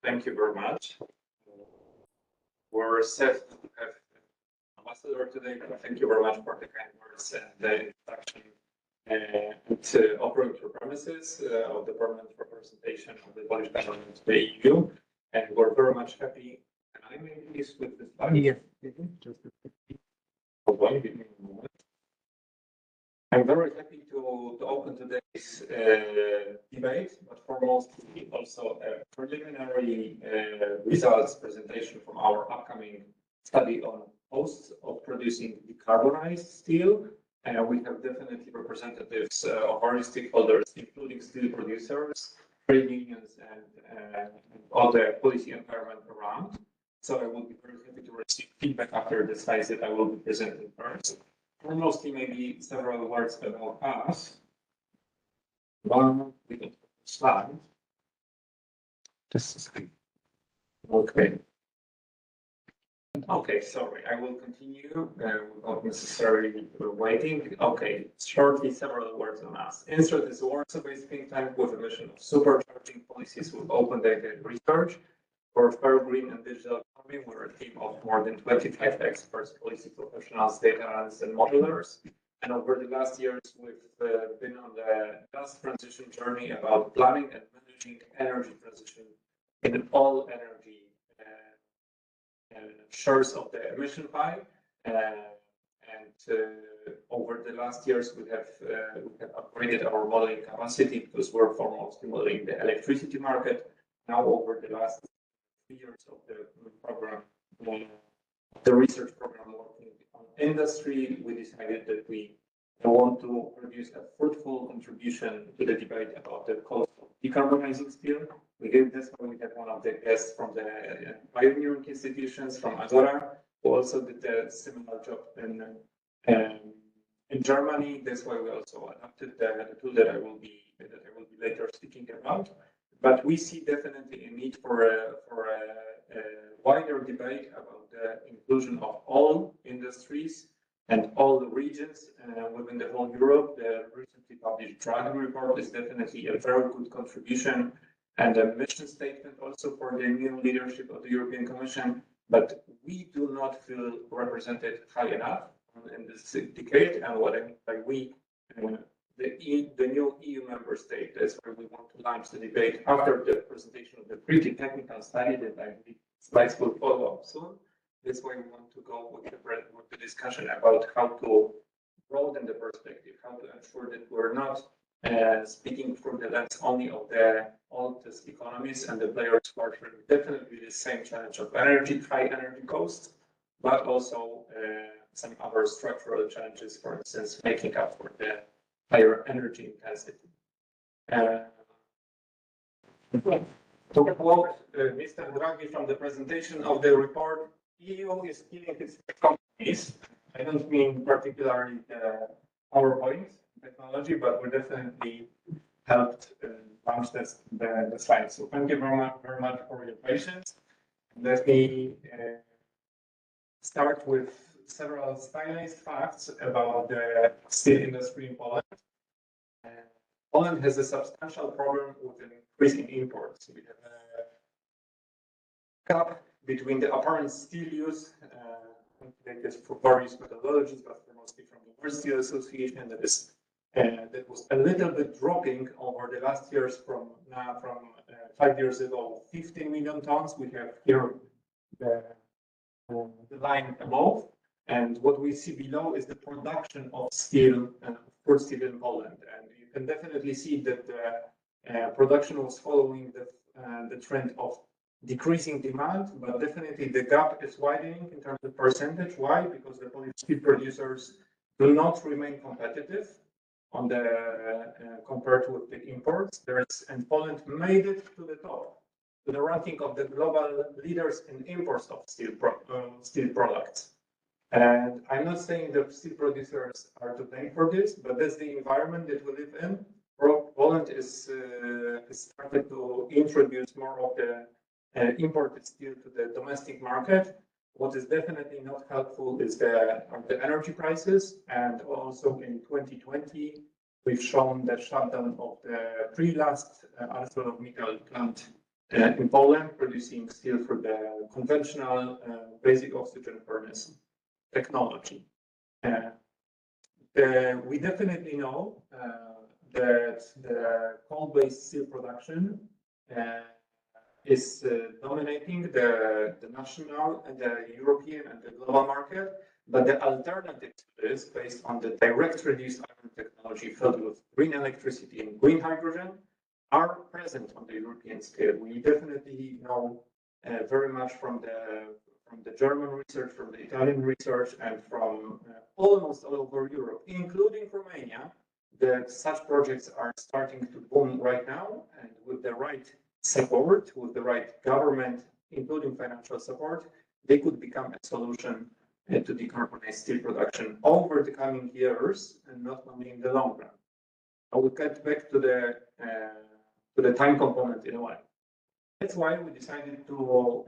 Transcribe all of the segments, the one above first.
Thank you very much. We're set to have ambassador today. Thank you very much for the kind words and the introduction and offering your premises of the permanent representation of the Polish government to the EU. And we're very much happy. And I'm pleased with this slide. Yes. I'm very happy to open today's debate, but foremostly also a preliminary results presentation from our upcoming study on costs of producing decarbonized steel. We have definitely representatives of various stakeholders, including steel producers, trade unions, and all the policy environment around. So I will be very happy to receive feedback after the slides that I will be presenting first. Or mostly maybe several words about us. One slide. Just a second. Okay. Okay, sorry, I will continue without necessarily waiting. Okay, shortly, several words on us. Instrat is a Warsaw-based think tank with a mission of supercharging policies with open data and research. For fair, green, and digital economy, we're a team of more than 25 experts, policy professionals, data analysts, and modelers. And over the last years, we've been on the just transition journey about planning and managing energy transition in all energy shares of the emission pie. Over the last years, we have upgraded our modeling capacity because we're foremost modeling the electricity market. Now, over the last 3 years of the program, the research program working on industry, we decided that we want to produce a fruitful contribution to the debate about the cost of decarbonizing steel. We did this when we had one of the guests from the pioneering institutions from Agora, who also did a similar job in Germany. That's why we also adapted the tool that I will be later speaking about. But we see definitely a need for a wider debate about the inclusion of all industries and all the regions within the whole Europe. The recently published Dragon report is definitely a very good contribution and a mission statement also for the new leadership of the European Commission. But we do not feel represented high enough in this decade. And what I mean by we, the new EU member state. That's where we want to launch the debate after the presentation of the pretty technical study that I believe slides will follow up soon. That's why we want to go with the discussion about how to broaden the perspective, how to ensure that we're not speaking from the lens only of the oldest economies and the players who are definitely the same challenge of energy, high energy costs, but also some other structural challenges, for instance, making up for the higher energy intensity. To quote Mr. Draghi from the presentation of the report, EU is killing its companies. I don't mean particularly the PowerPoint technology, but we definitely helped launch the slide. So thank you very much for your patience. Let me start with several stylized facts about the steel industry in Poland. Poland has a substantial problem with an increase in imports. We have a gap between the apparent steel use, calculated for various methodologies, but mostly from the World Steel Association, that was a little bit dropping over the last years from 5 years ago, 15 million tons. We have here the line above. And what we see below is the production of steel and crude steel in Poland. And you can definitely see that the production was following the trend of decreasing demand, but definitely the gap is widening in terms of percentage. Why? Because the Polish steel producers do not remain competitive on the compared with the imports. And Poland made it to the top, to the ranking of the global leaders in imports of steel products. And I'm not saying the steel producers are to blame for this, but that's the environment that we live in. Poland is started to introduce more of the imported steel to the domestic market. What is definitely not helpful is the energy prices. And also in 2020, we've shown the shutdown of the pre-last ArcelorMittal plant in Poland, producing steel for the conventional basic oxygen furnace technology. We definitely know that the coal-based steel production is dominating the national and the European and the global market, but the alternative to this, based on the direct reduced iron technology filled with green electricity and green hydrogen, are present on the European scale. We definitely know very much from the German research, from the Italian research, and from almost all over Europe, including Romania, that such projects are starting to boom right now, and with the right support, with the right government, including financial support, they could become a solution to decarbonize steel production over the coming years, and not only in the long run. I will get back to the time component in a while. That's why we decided to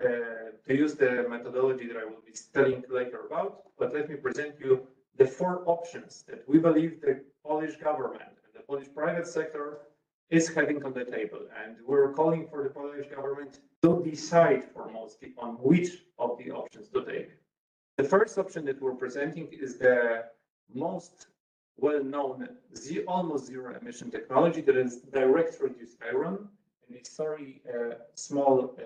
use the methodology that I will be telling later about. But let me present you the 4 options that we believe the Polish government and the Polish private sector is having on the table. And we're calling for the Polish government to decide foremostly on which of the options to take. The first option that we're presenting is the most well-known almost zero emission technology, that is direct reduced iron. And it's small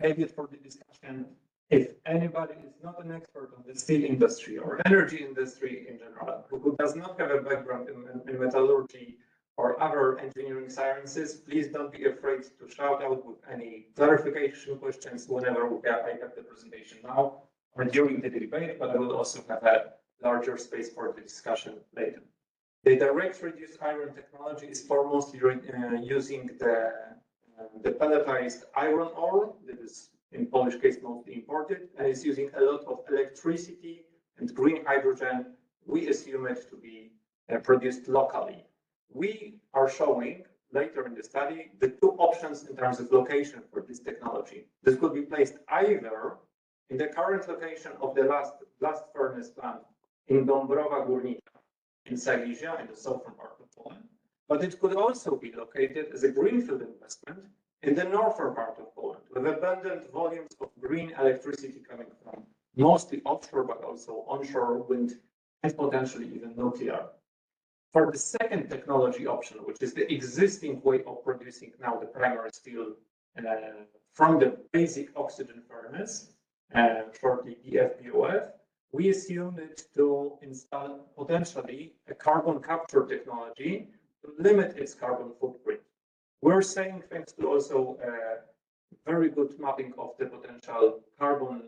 caveat for the discussion. If anybody is not an expert on the steel industry or energy industry in general, who does not have a background in metallurgy or other engineering sciences, please don't be afraid to shout out with any clarification questions whenever I have the presentation now or during the debate, but I will also have a larger space for the discussion later. The direct reduced iron technology is foremost using the pelletized iron ore that is in Polish case mostly imported, and is using a lot of electricity and green hydrogen. We assume it to be produced locally. We are showing later in the study the 2 options in terms of location for this technology. This could be placed either in the current location of the blast furnace plant in Dąbrowa Górnicza in Silesia, in the southern part of Poland, but it could also be located as a greenfield investment in the northern part of Poland, with abundant volumes of green electricity coming from mostly offshore, but also onshore wind and potentially even nuclear. For the second technology option, which is the existing way of producing now the primary steel from the basic oxygen furnace, shortly EFBOF, we assume it to install potentially a carbon capture technology to limit its carbon footprint. We're saying, thanks to also very good mapping of the potential carbon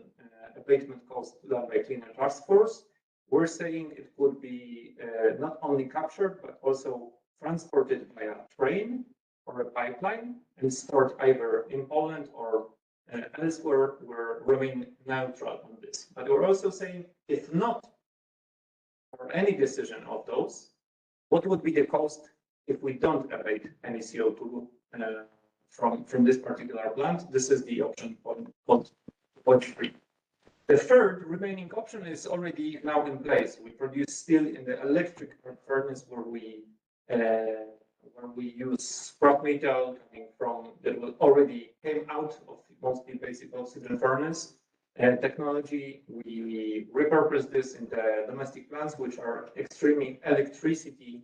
abatement cost done by Cleaner Task Force, we're saying it could be not only captured, but also transported by a train or a pipeline and stored either in Poland or elsewhere. We're remain neutral on this. But we're also saying, if not for any decision of those, what would be the cost if we don't abate any CO2 from this particular plant? This is the option point 3. The third remaining option is already now in place. We produce steel in the electric furnace where we use scrap metal coming from that will already came out of mostly basic oxygen furnace technology. We repurpose this in the domestic plants, which are extremely electricity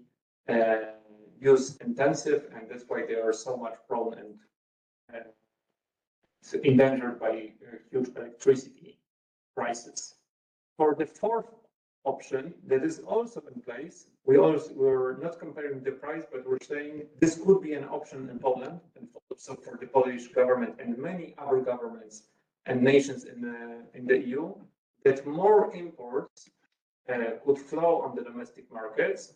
use intensive, and that's why they are so much prone and endangered by huge electricity prices. For the fourth option that is also in place, we're not comparing the price, but we're saying this could be an option in Poland and also for the Polish government and many other governments and nations in the EU, that more imports could flow on the domestic markets,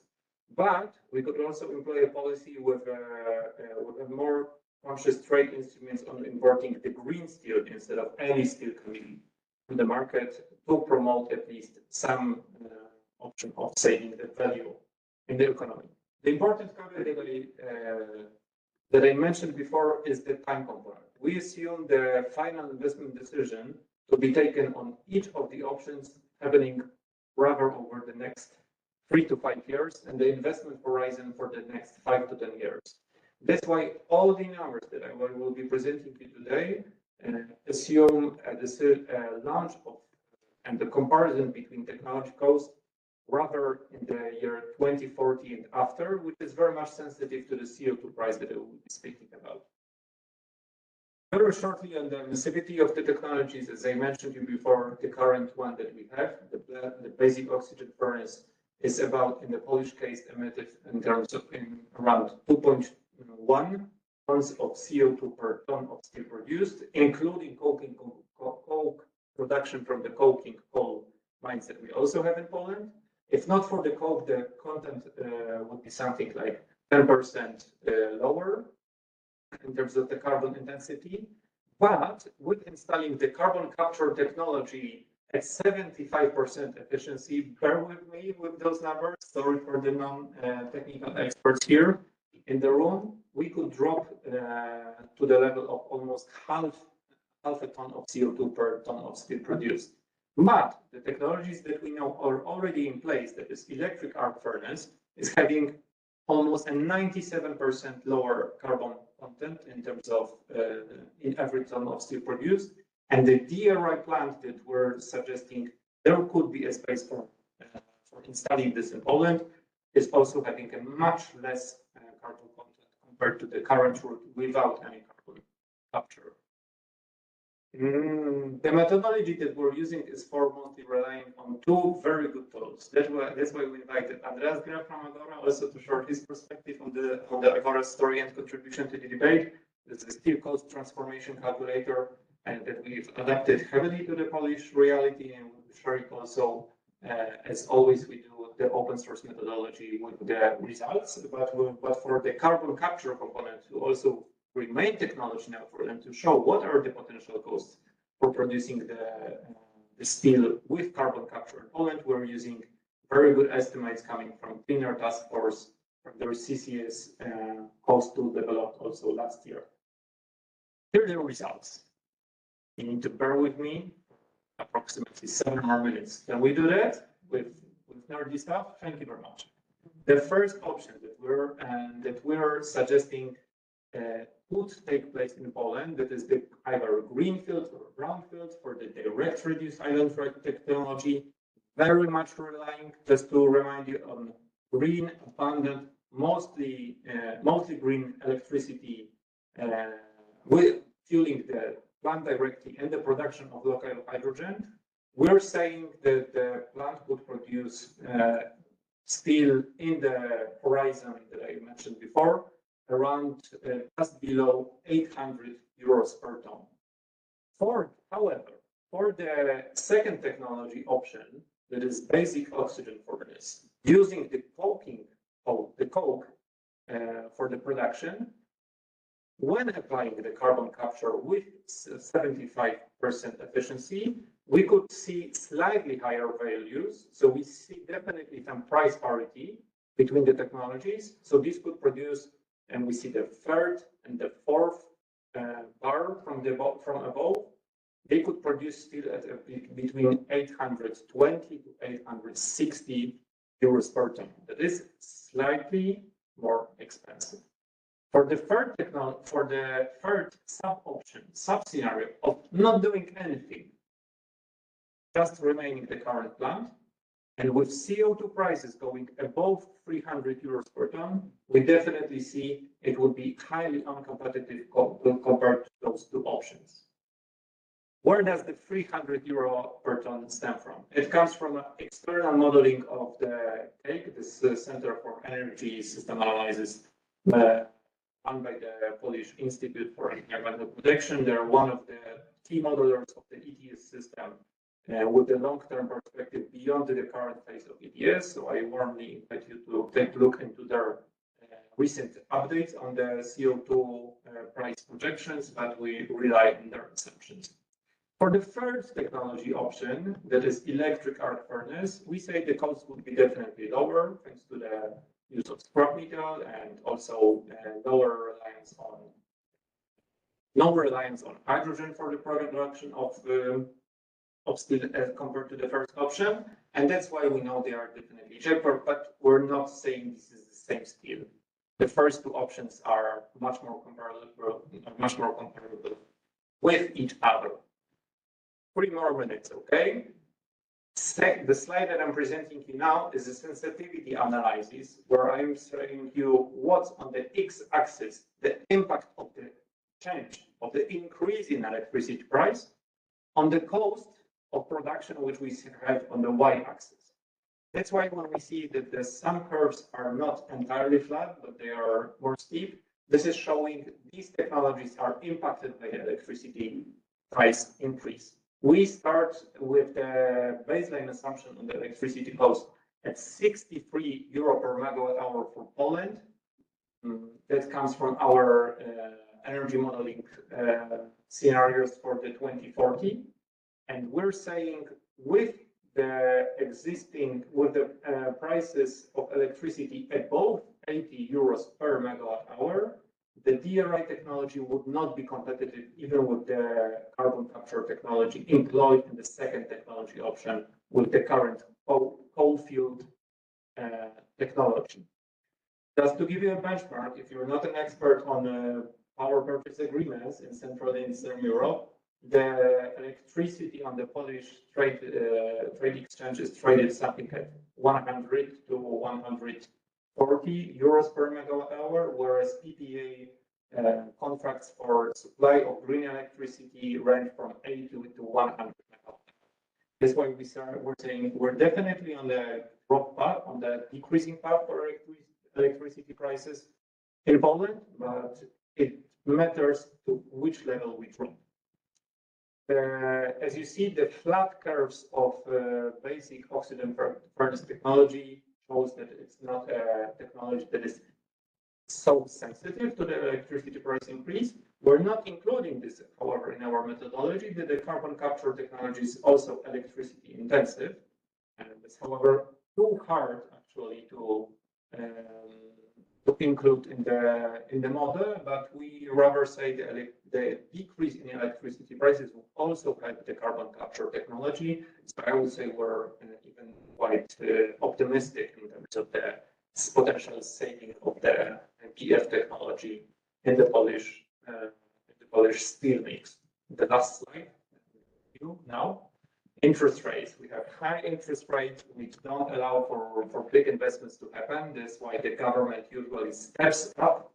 but we could also employ a policy with a more conscious trade instruments on importing the green steel instead of any steel coming to the market to promote at least some option of saving the value in the economy. The important caveat that I mentioned before is the time component. We assume the final investment decision to be taken on each of the options happening rather over the next 3 to 5 years, and the investment horizon for the next 5 to 10 years. That's why all the numbers that I will be presenting to you today assume the launch of and the comparison between technology costs rather in the year 2040 and after, which is very much sensitive to the CO2 price that I will be speaking about. Very shortly on the emissivity of the technologies, as I mentioned to you before, the current one that we have, the basic oxygen furnace, is about, in the Polish case, emitted in terms of around 2.1 tons of CO2 per ton of steel produced, including coke production from the coking coal mines that we also have in Poland. If not for the coke, the content would be something like 10% lower in terms of the carbon intensity. But with installing the carbon capture technology at 75% efficiency, bear with me with those numbers, sorry for the non-technical experts here in the room, we could drop to the level of almost half a ton of CO2 per ton of steel produced. But the technologies that we know are already in place, that is electric arc furnace, is having almost a 97% lower carbon content in terms of in every ton of steel produced. And the DRI plant that we're suggesting there could be a space for installing this in Poland is also having a much less carbon content compared to the current route without any carbon capture. The methodology that we're using is foremost relying on two very good tools. That's why we invited Andreas Graf from Agora also to share his perspective on the Agora story and contribution to the debate. This is steel cost transformation calculator, and that we've adapted heavily to the Polish reality, and we'll be sharing also, as always, we do the open source methodology with the results. But for the carbon capture component to also remain technology now for them to show what are the potential costs for producing the steel with carbon capture in Poland. We're using very good estimates coming from Cleaner Task Force, from their CCS cost tool developed also last year. Here are the results. You need to bear with me approximately 7 more minutes. Can we do that with nerdy stuff? Thank you very much. The first option that we're suggesting would take place in Poland, that is either greenfield or brownfield for the direct reduced island technology, very much relying, just to remind you, on green, abundant, mostly green electricity, with fueling the plant directly and the production of local hydrogen. We're saying that the plant would produce steel in the horizon that I mentioned before, around just below 800 euros per ton. However, for the second technology option, that is basic oxygen furnace, using the coke for the production, when applying the carbon capture with 75% efficiency, we could see slightly higher values. So we see definitely some price parity between the technologies. So this could produce, and we see the third and the fourth bar from above, they could produce steel at between 820 to 860 euros per ton. That is slightly more expensive. For the third sub scenario of not doing anything, just remaining the current plant, and with CO2 prices going above 300 euros per ton, we definitely see it would be highly uncompetitive compared to those two options. Where does the 300 euro per ton stem from? It comes from an external modeling of the CAPE, this Center for Energy System Analysis, run by the Polish Institute for Environmental Protection. They're one of the key modelers of the ETS system with the long-term perspective beyond the current phase of ETS. So I warmly invite you to take a look into their recent updates on the CO2 price projections, but we rely on their assumptions. For the third technology option, that is electric arc furnace, we say the cost would be definitely lower thanks to the use of scrap metal and also lower reliance on hydrogen for the production of steel as compared to the first option. And that's why we know they are definitely cheaper, but we're not saying this is the same steel. The first two options are much more comparable with each other. 3 more minutes, okay? The slide that I'm presenting you now is a sensitivity analysis where I'm showing you what's on the x-axis, the impact of the change of the increase in electricity price on the cost of production, which we have on the y-axis. That's why when we see that some curves are not entirely flat, but they are more steep, this is showing these technologies are impacted by the electricity price increase. We start with the baseline assumption on the electricity cost at 63 euro per megawatt hour for Poland. That comes from our energy modeling scenarios for the 2040. And we're saying with the prices of electricity above 80 euros per megawatt hour, the DRI technology would not be competitive even with the carbon capture technology employed in the second technology option with the current coal-fueled technology. Just to give you a benchmark, if you're not an expert on power purchase agreements in Central and Eastern Europe, the electricity on the Polish trade exchange is traded something at 100 to 140 euros per megawatt hour, whereas PPA contracts for supply of green electricity range from 80 to 100 megawatt. That's why we're saying we're definitely on the drop path, on the decreasing path for electricity prices in Poland, but it matters to which level we drop. As you see, the flat curves of basic oxygen furnace technology shows that it's not a technology that is so sensitive to the electricity price increase. We're not including this, however, in our methodology, that the carbon capture technology is also electricity intensive. And it's, however, too hard actually to include in the model, but we rather say the decrease in electricity prices will also help the carbon capture technology. So I would say we're even quite optimistic in terms of the potential saving of the PF technology in the Polish steel mix. The last slide now. Interest rates. We have high interest rates which don't allow for big investments to happen. That's why the government usually steps up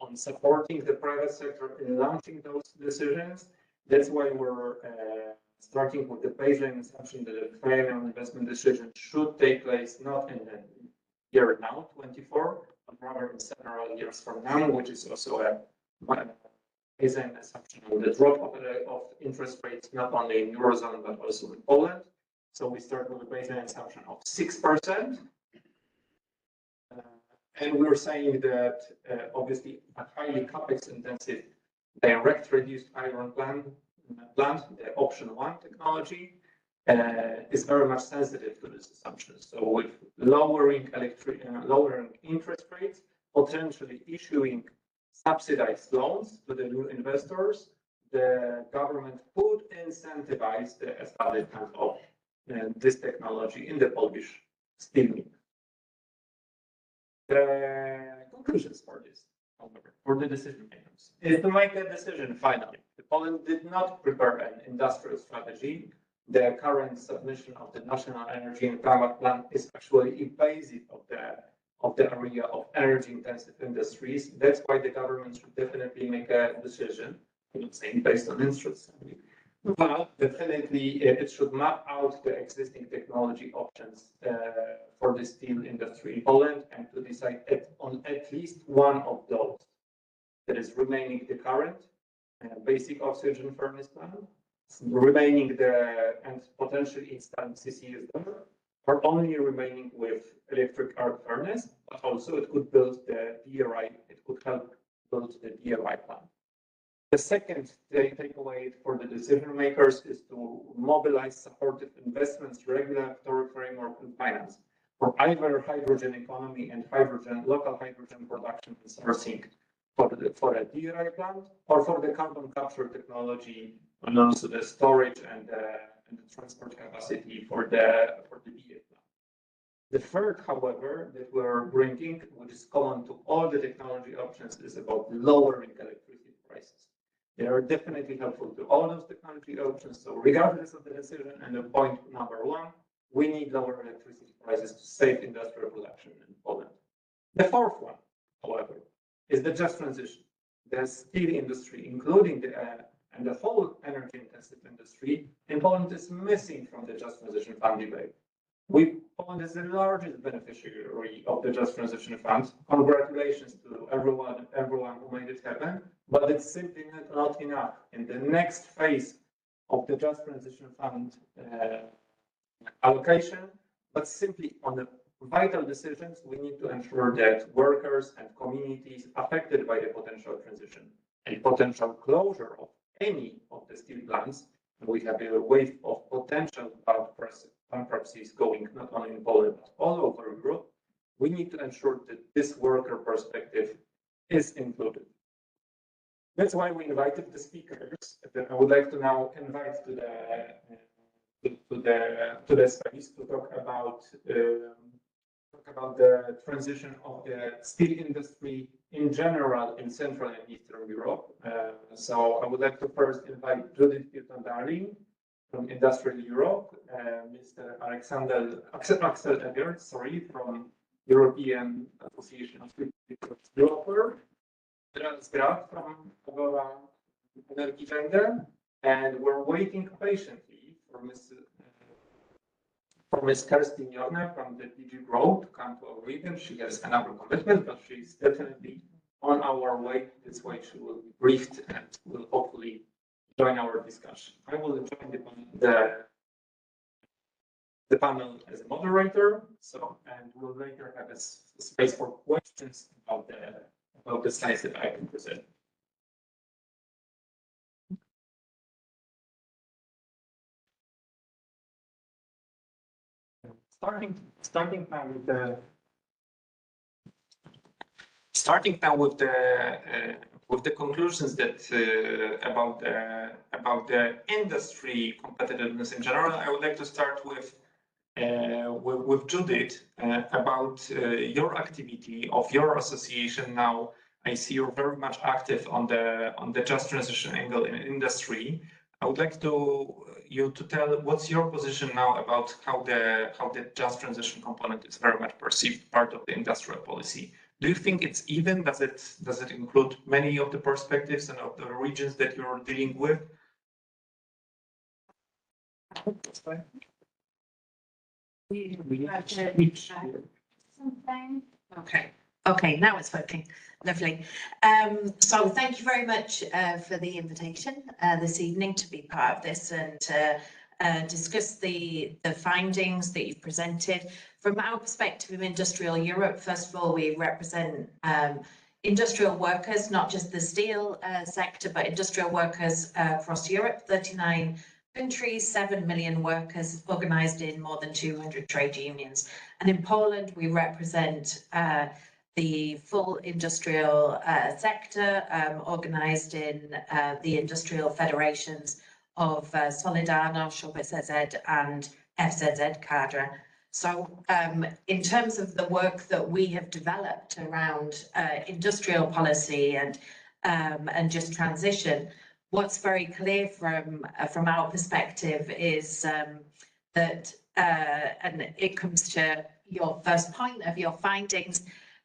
on supporting the private sector in launching those decisions. That's why we're starting with the baseline assumption that the final investment decision should take place not in the year now, 24, but rather in several years from now, which is also a baseline assumption on the drop of interest rates, not only in Eurozone, but also in Poland. So we start with a baseline assumption of 6%. And we're saying that obviously a highly capex intensive direct reduced iron plant, the option 1 technology, is very much sensitive to this assumption. So with lowering interest rates, potentially issuing subsidized loans to the new investors, the government could incentivize the establishment of this technology in the Polish steel mix. The conclusions for this, however, for the decision makers, is to make a decision finally. Poland did not prepare an industrial strategy. The current submission of the National Energy and Climate Plan is actually invasive of the area of energy-intensive industries. That's why the government should definitely make a decision. I'm not saying based on interest, but definitely it should map out the existing technology options for the steel industry in Poland and to decide on at least one of those that is remaining the current basic oxygen furnace plant, remaining and potentially installing CCS there, or only remaining with electric arc furnace, but also it could build the DRI, it could help build the DRI plant. The second takeaway for the decision makers is to mobilize supportive investments, regulatory framework, and finance for either hydrogen economy and local hydrogen production and sourcing for a DRI plant, or for the carbon capture technology, and also the storage and the transport capacity for the BA plant. The third, however, that we're bringing, which is common to all the technology options, is about lowering electricity prices. They are definitely helpful to all those technology options. So regardless of the decision, and the point number one, we need lower electricity prices to save industrial production in Poland. The fourth one, however, is the just transition. The steel industry, including the whole energy-intensive industry in Poland, is missing from the just transition fund debate. Poland is the largest beneficiary of the Just Transition Fund. Congratulations to everyone who made it happen, but it's simply not enough. In the next phase of the Just Transition Fund allocation, but simply on the vital decisions, we need to ensure that workers and communities affected by the potential transition and potential closure of any of the steel plants, we have a wave of potential bankruptcies going not only in Poland, but all over Europe. We need to ensure that this worker perspective is included. That's why we invited the speakers. I would like to now invite to the space to talk about the transition of the steel industry in general in Central and Eastern Europe. So I would like to first invite Judith Darling from Industrial Europe, Mr. Axel Egert, from European Association of EUROFER, Andreas Graf from Agora, Energiewende, and we're waiting patiently for Ms. Kerstin Jorna from the DG Grow to come to our event. She has another commitment, but she's definitely on our way. This way she will be briefed and will hopefully join our discussion. I will join the panel as a moderator, and we'll later have a space for questions about the slides that I can present. Starting now with the conclusions that about the industry competitiveness in general, I would like to start with Judith about your activity of your association. Now I see you're very much active on the just transition angle in industry. I would like you to tell what's your position now about how the just transition component is very much perceived part of the industrial policy. Do you think it's even? Does it include many of the perspectives and of the regions that you're dealing with? Okay, now it's working. Lovely. So thank you very much for the invitation this evening to be part of this and to discuss the findings that you've presented. From our perspective of Industrial Europe, first of all, we represent industrial workers, not just the steel sector, but industrial workers across Europe, 39 countries, 7 million workers organised in more than 200 trade unions. And in Poland, we represent the full industrial sector, organised in the industrial federations of Solidarność, OBZZ and FZZ Cadre. So in terms of the work that we have developed around industrial policy and just transition, what's very clear from our perspective is that, and it comes to your first point of your findings,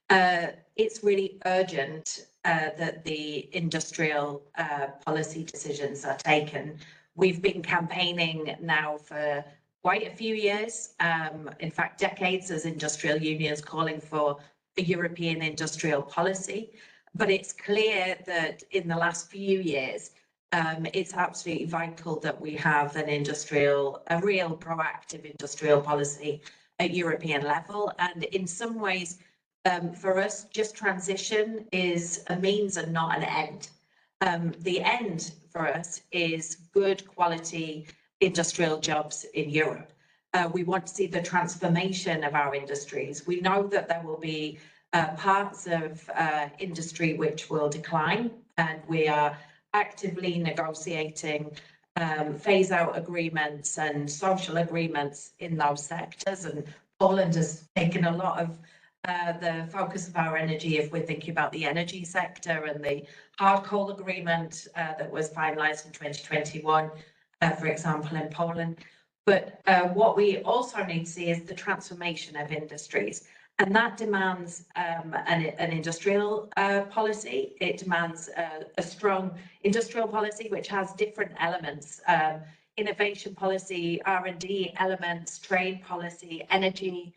it's really urgent that the industrial policy decisions are taken. We've been campaigning now for quite a few years, in fact, decades, as industrial unions calling for a European industrial policy. But it's clear that in the last few years, it's absolutely vital that we have a real proactive industrial policy at European level. And in some ways, for us, just transition is a means and not an end. The end for us is good quality industrial jobs in Europe. We want to see the transformation of our industries. We know that there will be parts of industry which will decline, and we are actively negotiating phase-out agreements and social agreements in those sectors and Poland has taken a lot of the focus of our energy if we're thinking about the energy sector and the hard coal agreement that was finalised in 2021, for example, in Poland. But what we also need to see is the transformation of industries. And that demands an industrial policy. It demands a strong industrial policy, which has different elements. Innovation policy, R&D elements, trade policy, energy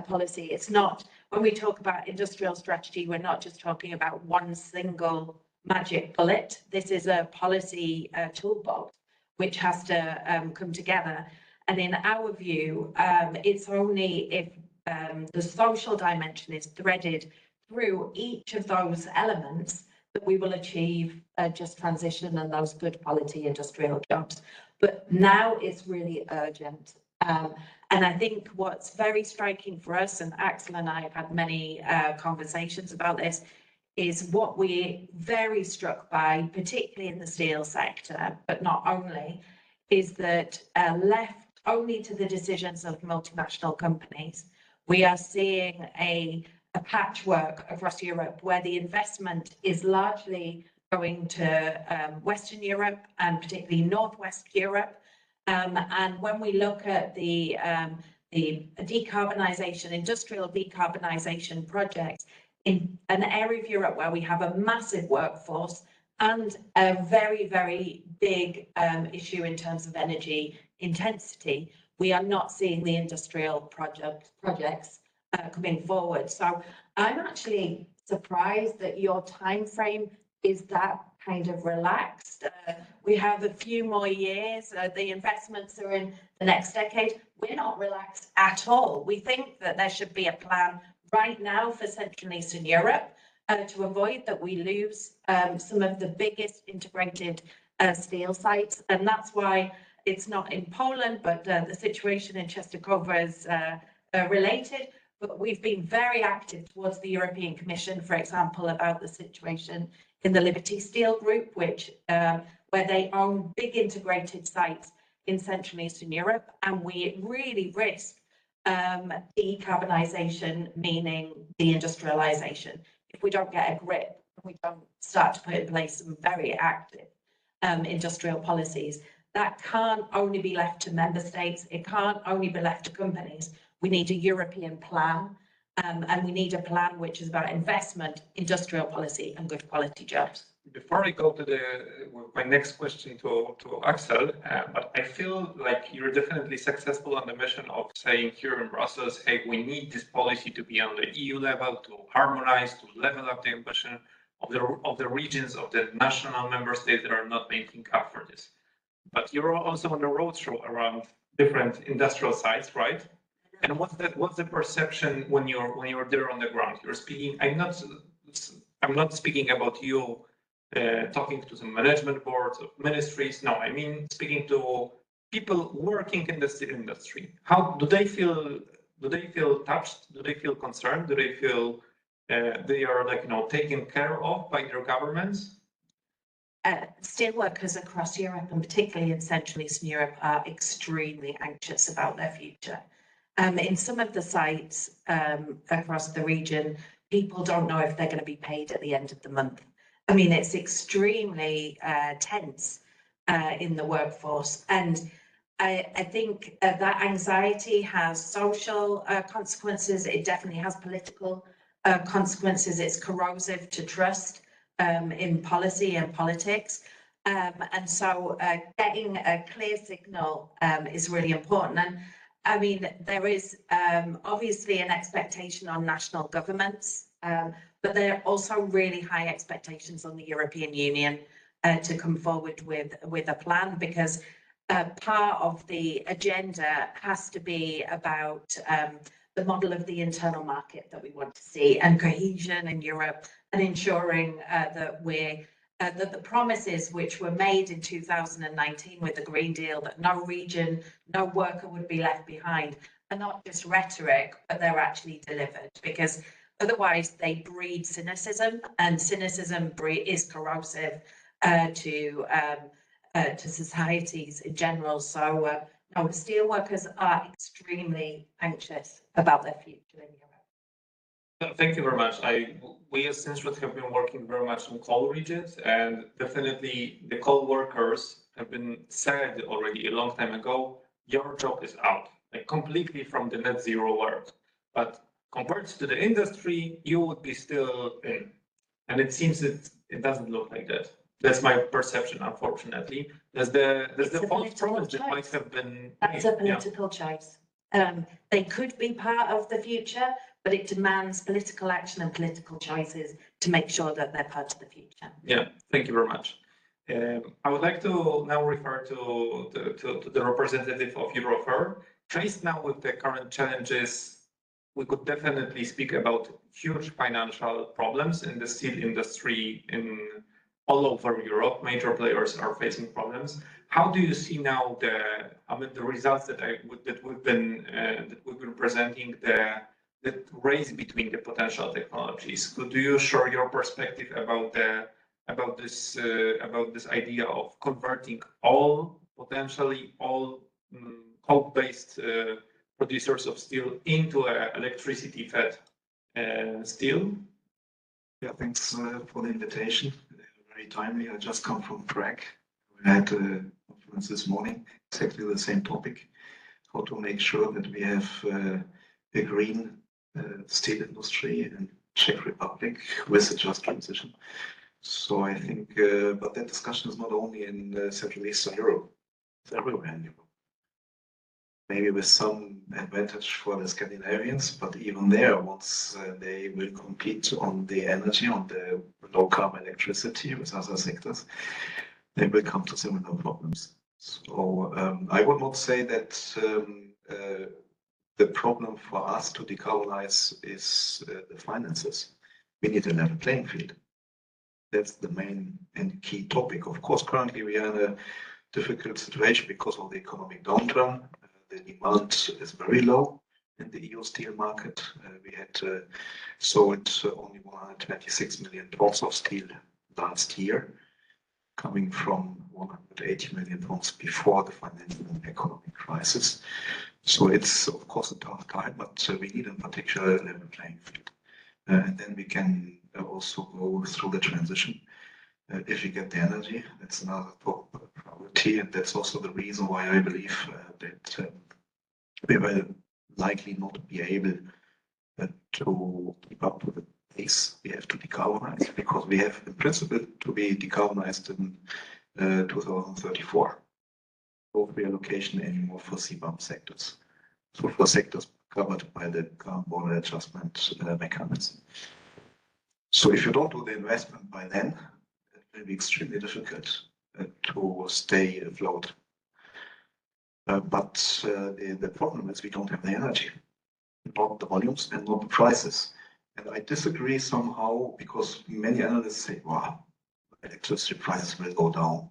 policy. It's not, when we talk about industrial strategy, we're not just talking about one single magic bullet. This is a policy toolbox which has to come together. And in our view, it's only if the social dimension is threaded through each of those elements that we will achieve a just transition and those good quality industrial jobs. But now it's really urgent. And I think what's very striking for us, and Axel and I have had many conversations about this, is what we're very struck by, particularly in the steel sector, but not only, is that left only to the decisions of multinational companies, we are seeing a patchwork across Europe where the investment is largely going to Western Europe and particularly Northwest Europe. And when we look at the decarbonisation, industrial decarbonisation projects in an area of Europe where we have a massive workforce and a very, very big issue in terms of energy intensity, we are not seeing the industrial projects coming forward. So I'm actually surprised that your time frame is that kind of relaxed. We have a few more years. The investments are in the next decade. We're not relaxed at all. We think that there should be a plan right now for Central and Eastern Europe to avoid that we lose some of the biggest integrated steel sites. And that's why it's not in Poland, but the situation in Częstochowa is related. But we've been very active towards the European Commission, for example, about the situation in the Liberty Steel Group, which where they own big integrated sites in Central and Eastern Europe, and we really risk decarbonisation, meaning deindustrialisation. If we don't get a grip, we don't start to put in place some very active industrial policies, that can't only be left to member states. It can't only be left to companies. We need a European plan, and we need a plan which is about investment, industrial policy, and good quality jobs. Before I go to my next question to Axel, but I feel like you're definitely successful on the mission of saying here in Brussels, hey, we need this policy to be on the EU level, to harmonize, to level up the ambition of the regions, of the national member states that are not making up for this. But you're also on the roadshow around different industrial sites, right? And what's the perception when you're there on the ground? You're speaking. I'm not speaking about you talking to some management boards of ministries. No, I mean speaking to people working in the steel industry. How do they feel? Do they feel touched? Do they feel concerned? Do they feel they are taken care of by their governments? Steelworkers across Europe, and particularly in Central Eastern Europe, are extremely anxious about their future. In some of the sites across the region, people don't know if they're going to be paid at the end of the month. I mean, it's extremely tense in the workforce. And I think that anxiety has social consequences. It definitely has political consequences. It's corrosive to trust in policy and politics. And so getting a clear signal is really important. And I mean, there is obviously an expectation on national governments, but there are also really high expectations on the European Union to come forward with a plan, because part of the agenda has to be about the model of the internal market that we want to see, and cohesion in Europe, and ensuring that that the promises which were made in 2019 with the Green Deal, that no region, no worker would be left behind, are not just rhetoric, but they're actually delivered, because otherwise they breed cynicism, and cynicism is corrosive to societies in general. So No, steelworkers are extremely anxious about their future in Europe. Thank you very much. We as Instrat have been working very much in coal regions, and definitely the coal workers have been said already a long time ago, your job is out, like completely from the net zero world. But compared to the industry, you would be still in. And it seems it doesn't look like that. That's my perception, unfortunately. There's the false promise that might have been. That's a political choice. They could be part of the future, but it demands political action and political choices to make sure that they're part of the future. Yeah, thank you very much. I would like to now refer to the representative of EUROFER. Faced now with the current challenges, we could definitely speak about huge financial problems in the steel industry in all over Europe. Major players are facing problems. How do you see now the results that we've been presenting, the race between the potential technologies? Could you share your perspective about this idea of converting potentially all coal-based producers of steel into electricity-fed steel? Yeah, thanks for the invitation. Very timely. I just come from Prague. We had a conference this morning, exactly the same topic: how to make sure that we have a green steel industry in Czech Republic with a just transition. So I think, but that discussion is not only in Central Eastern Europe; it's everywhere in Europe. Maybe with some advantage for the Scandinavians, but even there, once they will compete on the energy, on the low carbon electricity with other sectors, they will come to similar problems. So I would not say that the problem for us to decarbonize is the finances. We need a level playing field. That's the main and key topic. Of course, currently we are in a difficult situation because of the economic downturn. The demand is very low in the EU steel market. We had sold only 126 million tons of steel last year, coming from 180 million tons before the financial and economic crisis. So it's of course a tough time, but we need in particular a level playing field. And then we can also go through the transition. If you get the energy, that's another top priority, and that's also the reason why I believe that we will likely not be able to keep up with the pace we have to decarbonize, because we have in principle to be decarbonized in 2034. No reallocation anymore for CBAM sectors. So for sectors covered by the carbon border adjustment mechanism. So if you don't do the investment by then, it will be extremely difficult to stay afloat. But the problem is we don't have the energy, not the volumes and not the prices. And I disagree somehow, because many analysts say, wow, electricity prices will go down.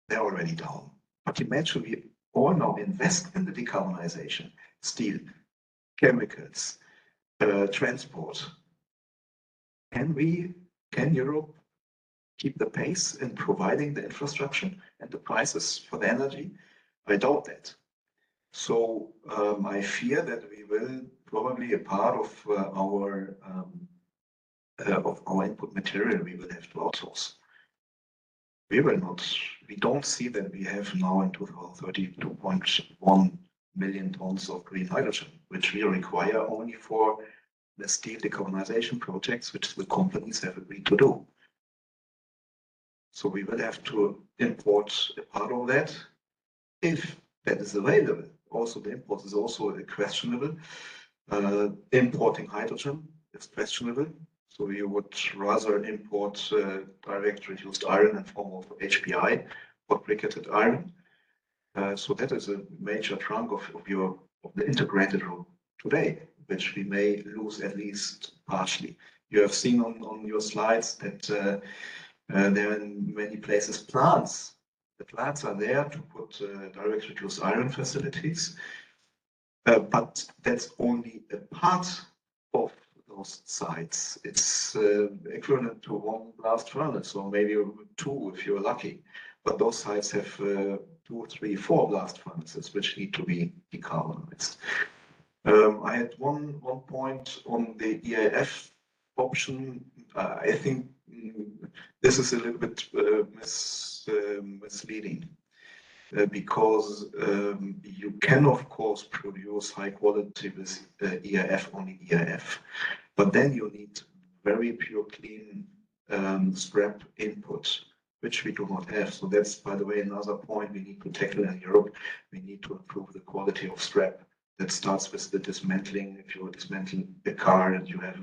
They're already down. But imagine we all now invest in the decarbonization, steel, chemicals, transport. Can Europe keep the pace in providing the infrastructure and the prices for the energy? I doubt that. So I fear that we will probably a part of our input material we will have to outsource. We don't see that we have now in 2030 2.1 million tons of green hydrogen, which we require only for the steel decarbonization projects, which the companies have agreed to do. So we will have to import a part of that if that is available. Also, the import is also questionable. Importing hydrogen is questionable. So you would rather import direct reduced iron in form of HBI or briquetted iron. So that is a major trunk of the integrated route today, which we may lose at least partially. You have seen on your slides that there are in many places plants. The plants are there to put direct reduced iron facilities, but that's only a part of those sites. It's equivalent to one blast furnace, or maybe two if you're lucky. But those sites have 2, 3, 4 blast furnaces which need to be decarbonized. I had one point on the EAF option. I think this is a little bit misleading because you can of course produce high quality with EAF, only EAF, but then you need very pure clean scrap input, which we do not have. So that's, by the way, another point we need to tackle in Europe. We need to improve the quality of scrap. That starts with the dismantling. If you dismantle a car and you have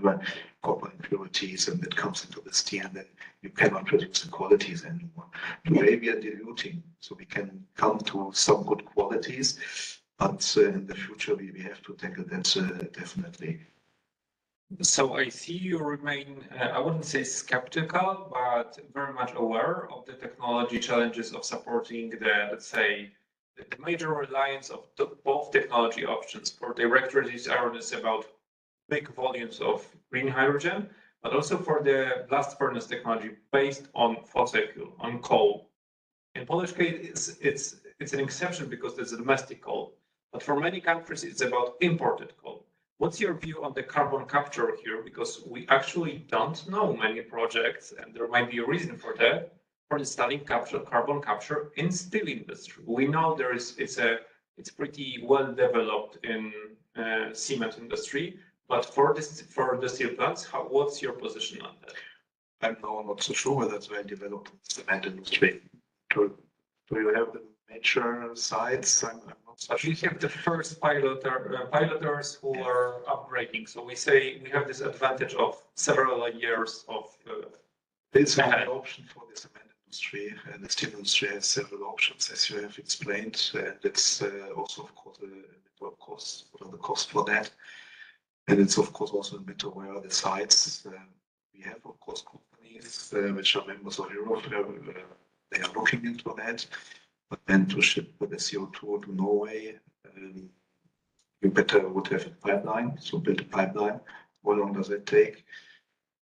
copper impurities and it comes into the steel, then you cannot produce the qualities anymore. Today we are diluting, so we can come to some good qualities, but in the future we have to tackle that definitely. So I see you remain, I wouldn't say skeptical, but very much aware of the technology challenges of supporting the, let's say, the major reliance of both technology options. For direct reduced iron is about big volumes of green hydrogen, but also for the blast furnace technology based on fossil fuel, on coal. In Polish case, it's an exception because there's a domestic coal, but for many countries it's about imported coal. What's your view on the carbon capture here? Because we actually don't know many projects, and there might be a reason for that, for installing carbon capture in steel industry. We know it's pretty well developed in cement industry, but for the steel plants, what's your position on that? I'm now not so sure whether it's well developed in the cement industry. Do you have the major sites? I'm not so sure. We have the first piloters who are upgrading. So we say we have this advantage of several years of. It's an option for the cement industry, and the steel industry has several options, as you have explained. And it's also, of course, what are the costs for that? And it's, of course, also a bit where are the sites. We have, of course, companies which are members of EUROFER. They are looking into that. But then to ship the CO2 to Norway, you better would have a pipeline, so build a pipeline. How long does it take?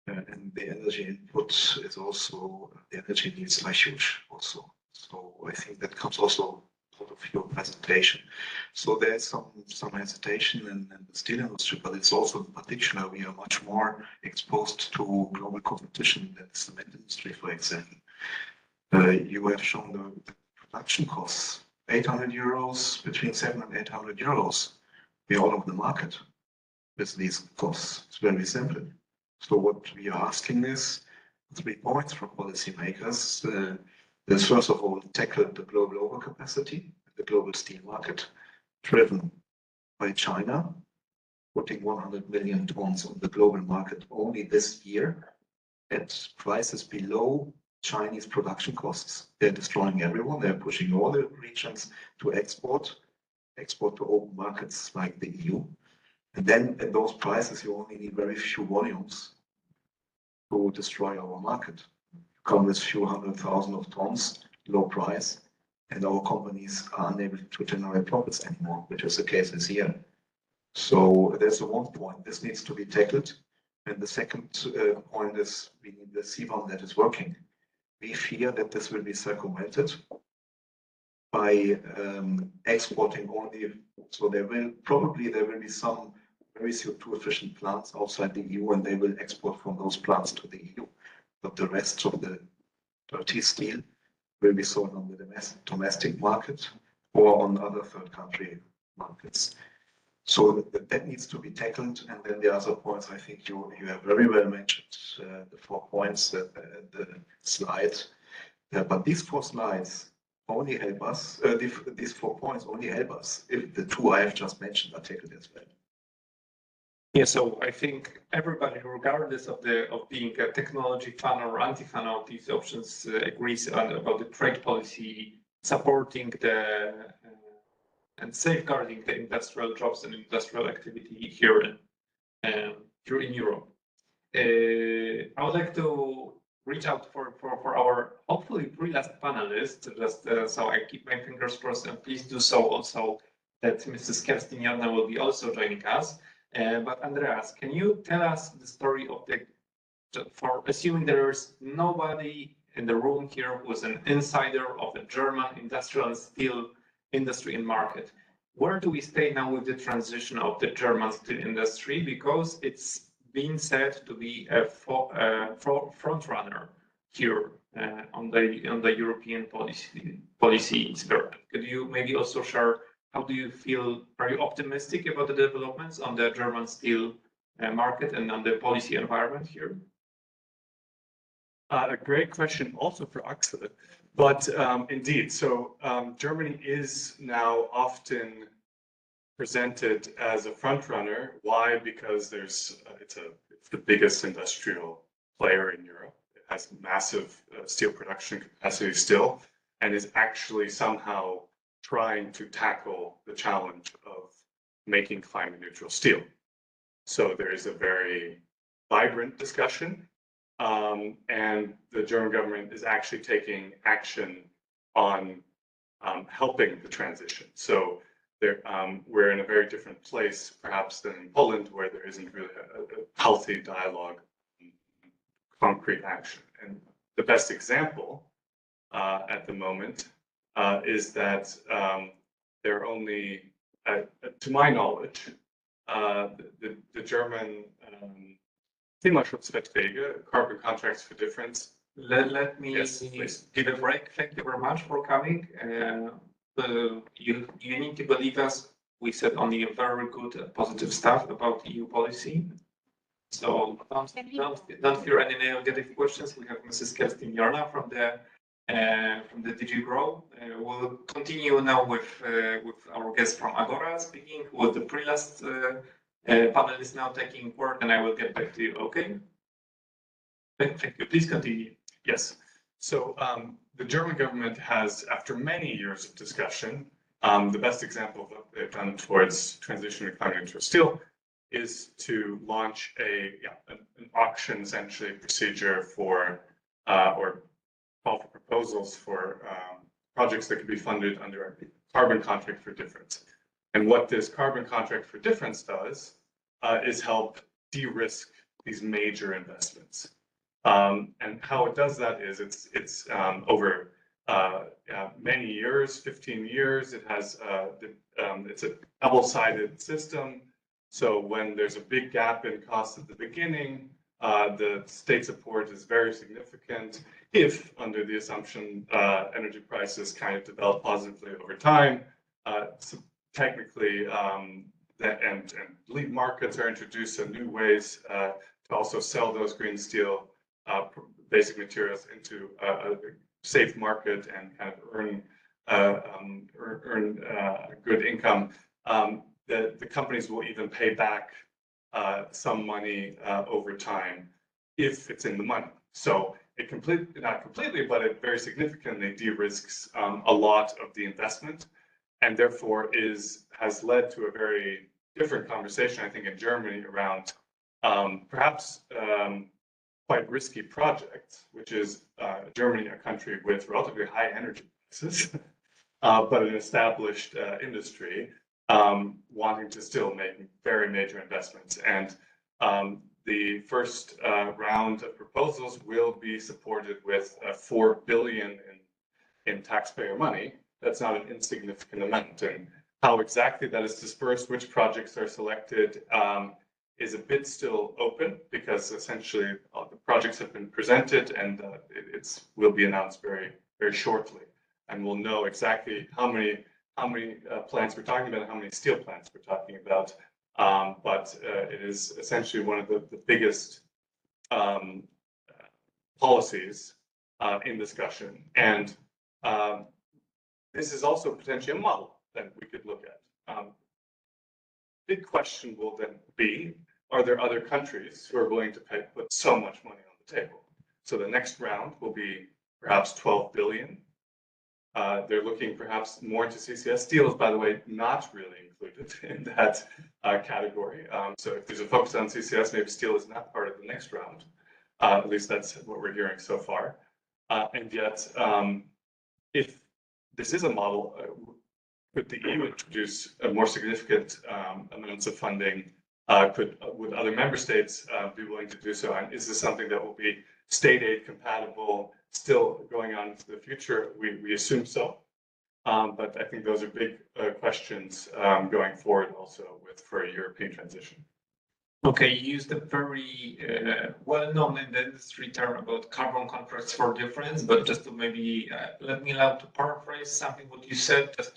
And the energy input is also, the energy needs are huge also. So I think that comes also out of your presentation. So there's some hesitation in the steel industry, but it's also in particular, we are much more exposed to global competition than the cement industry, for example. You have shown the production costs, 800 euros, between 700 and 800 euros. We are all over the market with these costs. It's very simple. So what we are asking is 3 points from policymakers. There's first of all tackle the global overcapacity, the global steel market, driven by China, putting 100 million tons on the global market only this year at prices below Chinese production costs. They're destroying everyone. They're pushing all the regions to export to open markets like the EU. And then at those prices, you only need very few volumes to destroy our market. You come with few 100,000 of tons, low price, and our companies are unable to generate profits anymore, which is the case this year. So there's the one point. This needs to be tackled. And the second point is we need the CBAM that is working. We fear that this will be circumvented by exporting only. So there will be some very CO2 efficient plants outside the EU, and they will export from those plants to the EU. But the rest of the dirty steel will be sold on the domestic market or on other third country markets. So that needs to be tackled. And then the other points, I think you have very well mentioned the 4 points, the slide. But these 4 slides only help us, these 4 points only help us if the 2 I have just mentioned are tackled as well. Yeah, so I think everybody, regardless of being a technology fan or anti-fan of these options, agrees about the trade policy supporting and safeguarding the industrial jobs and industrial activity here in Europe. I would like to reach out for our hopefully pre-last panelist, just so I keep my fingers crossed, and please do so also that Mrs. Kerstin Jarna will be also joining us. But Andreas, can you tell us the story of for assuming there is nobody in the room here who is an insider of the German industrial steel industry and market. Where do we stay now with the transition of the German steel industry? Because it's been said to be a front runner here on the European policy sphere. Could you maybe also share how do you feel? Are you optimistic about the developments on the German steel market and on the policy environment here? A great question also for Axel, but indeed, so Germany is now often presented as a front runner. Why? Because it's the biggest industrial player in Europe. It has massive steel production capacity still, and is actually somehow trying to tackle the challenge of making climate neutral steel. So there is a very vibrant discussion. And the German government is actually taking action on helping the transition. So we're in a very different place, perhaps, than in Poland, where there isn't really a healthy dialogue, concrete action. And the best example at the moment is that there are only, to my knowledge, the German Klimaschutzverträge, carbon contracts for difference. Let me Yes, please. give a break. Thank you very much for coming. You need to believe us. We said only very good, positive stuff about EU policy. So don't fear any negative questions. We have Mrs. Kerstin Jorna from the DG Grow. We'll continue now with our guest from Agora speaking, who was the pre-last panel is now taking work, and I will get back to you. Okay. Thank you. Please continue. Yes. So the German government has, after many years of discussion, the best example of what they've done towards transitioning to climate neutral steel is to launch an auction, essentially, procedure for or call for proposals for projects that could be funded under a carbon contract for difference. And what this carbon contract for difference does is help de-risk these major investments. And how it does that is it's over many years, 15 years. It has it's a double-sided system. So when there's a big gap in cost at the beginning, the state support is very significant. If, under the assumption, energy prices kind of develop positively over time, so technically, and lead markets are introduced in new ways to also sell those green steel basic materials into a safe market and kind of earn good income. The companies will even pay back some money over time if it's in the money. So it not completely, but it very significantly de-risks a lot of the investment, and therefore has led to a very different conversation, I think, in Germany around perhaps quite risky projects, which is Germany, a country with relatively high energy prices, but an established industry wanting to still make very major investments. And the first round of proposals will be supported with 4 billion in taxpayer money. That's not an insignificant amount. And how exactly that is dispersed, which projects are selected, is a bit still open, because essentially the projects have been presented, and it will be announced very, very shortly. And we'll know exactly how many plants we're talking about, and how many steel plants we're talking about. But it is essentially one of the biggest policies in discussion. And this is also potentially a model that we could look at. Big question will then be, are there other countries who are willing to put so much money on the table? So the next round will be perhaps 12 billion. They're looking perhaps more into CCS. Steel is, by the way, not really included in that category. So if there's a focus on CCS, maybe steel is not part of the next round. At least that's what we're hearing so far. And yet, if this is a model, could the EU introduce a more significant amounts of funding? Would other member states be willing to do so? And is this something that will be state aid compatible, still going on into the future? We assume so. But I think those are big questions going forward also for a European transition. Okay, you used a very well-known in the industry term about carbon contracts for difference, but just to maybe let me allow to paraphrase something what you said, just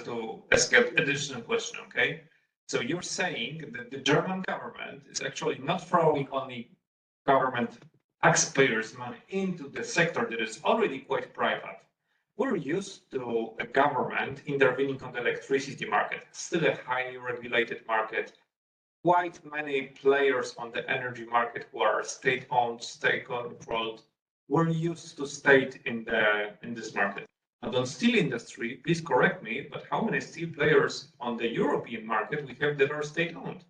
to ask an additional question. Okay, so you're saying that the German government is actually not throwing only government taxpayers' money into the sector that is already quite private. We're used to a government intervening on the electricity market, still a highly regulated market. Quite many players on the energy market who are state-owned, state-controlled. We're used to state in this market. And on steel industry, please correct me, but how many steel players on the European market we have that are state-owned?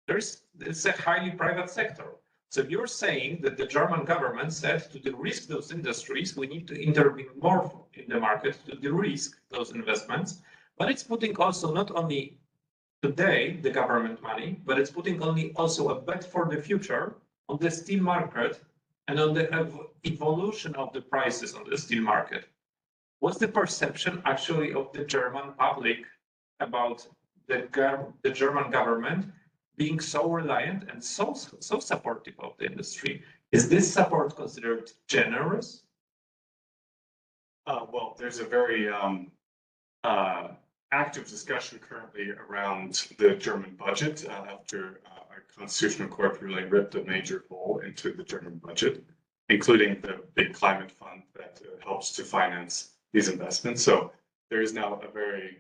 It's a highly private sector. So you're saying that the German government said to de-risk those industries, we need to intervene more in the market to de-risk those investments, but it's putting also not only today the government money, but it's putting also a bet for the future on the steel market and on the evolution of the prices on the steel market. What's the perception actually of the German public about the German government being so reliant and so supportive of the industry? Is this support considered generous? Well, there's a very active discussion currently around the German budget after our Constitutional Court really ripped a major hole into the German budget, including the big climate fund that helps to finance these investments. So there is now a very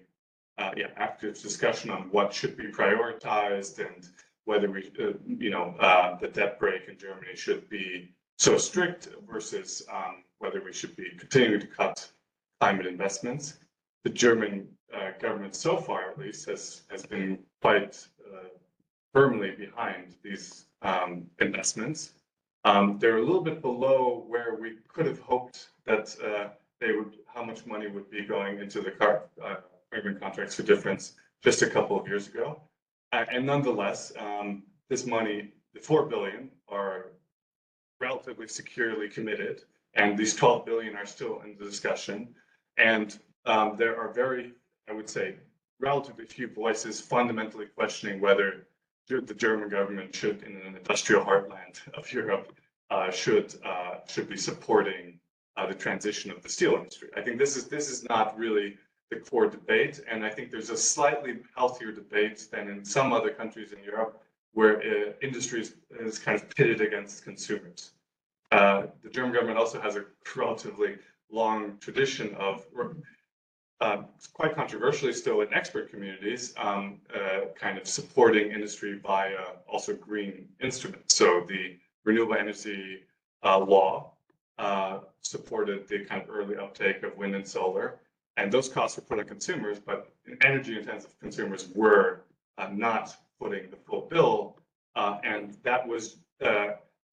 active discussion on what should be prioritized and whether we, the debt brake in Germany should be so strict versus whether we should be continuing to cut climate investments. The German government so far, at least, has been quite firmly behind these investments. They're a little bit below where we could have hoped that how much money would be going into the carbon contracts for difference just a couple of years ago. And nonetheless, this money, the 4 billion, are relatively securely committed, and these 12 billion are still in the discussion. And there are I would say, relatively few voices fundamentally questioning whether the German government should, in an industrial heartland of Europe, should be supporting the transition of the steel industry. I think this is not really the core debate, and I think there's a slightly healthier debate than in some other countries in Europe, where industry is kind of pitted against consumers. The German government also has a relatively long tradition of quite controversially still in expert communities, kind of supporting industry via also green instruments. So the renewable energy law supported the kind of early uptake of wind and solar, and those costs were put on consumers, but energy-intensive consumers were not footing the full bill, and that was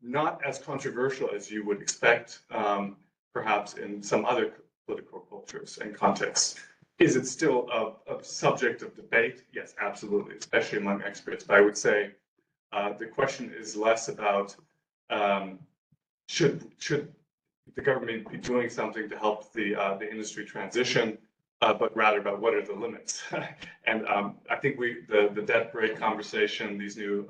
not as controversial as you would expect, perhaps in some other political cultures and contexts. Is it still a subject of debate? Yes, absolutely, especially among experts. But I would say the question is less about should the government be doing something to help the industry transition, but rather about what are the limits. And I think the debt brake conversation, these new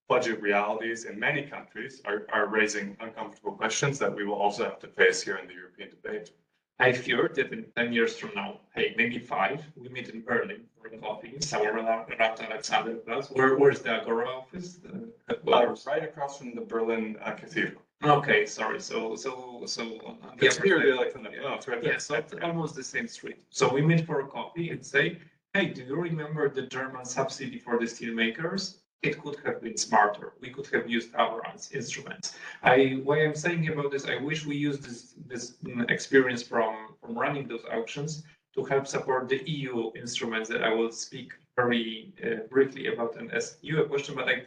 budget realities in many countries are raising uncomfortable questions that we will also have to face here in the European debate. I fear that in 10 years from now, hey, maybe 5, we meet in Berlin for a coffee, somewhere around Aleksandra Plus. Where's the Agora office? Right across from the Berlin Cathedral. Okay, sorry. So It's near the Aleksandra. No, it's right there. Yeah, so it's almost the same street. So we meet for a coffee and say, hey, do you remember the German subsidy for the steel makers? It could have been smarter. We could have used our instruments. Why I'm saying about this, I wish we used this experience from running those auctions to help support the EU instruments that I will speak very briefly about and ask you a question, but I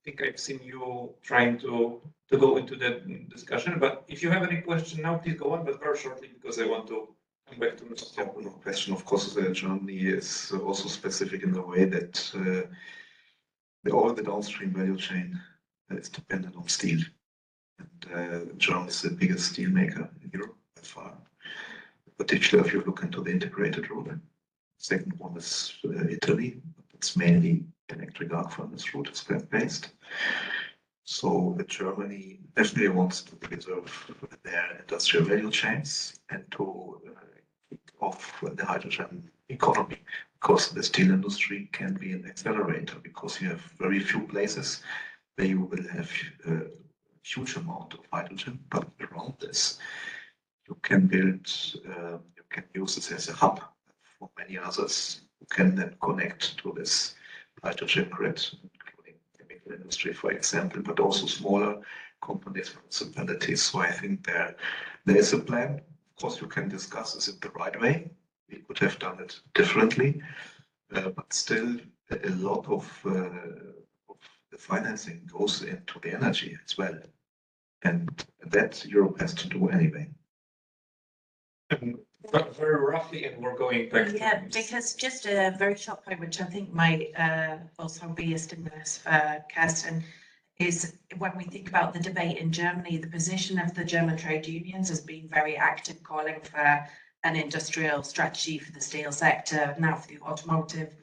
think I've seen you trying to go into that discussion. But if you have any question now, please go on, but very shortly, because I want to come back to Mr. No question. Of course, Germany is also specific in the way that all the downstream value chain is dependent on steel. And Germany is the biggest steel maker in Europe by far. Particularly if you look into the integrated route. Second one is Italy. It's mainly electric arc furnace route, is plant-based. So Germany definitely wants to preserve their industrial value chains and to kick off the hydrogen economy, because the steel industry can be an accelerator, because you have very few places where you will have a huge amount of hydrogen, but around this you can build, you can use this as a hub for many others who can then connect to this hydrogen grid, including chemical industry, for example, but also smaller companies, municipalities. So I think there is a plan. Of course, you can discuss, is it the right way? We could have done it differently, but still a lot of the financing goes into the energy as well. And that Europe has to do anyway. But very roughly, and we're going back Yeah, to because just a very short point, which I think might also be a stimulus for Kirsten, is when we think about the debate in Germany, the position of the German trade unions has been very active, calling for an industrial strategy for the steel sector, now for the automotive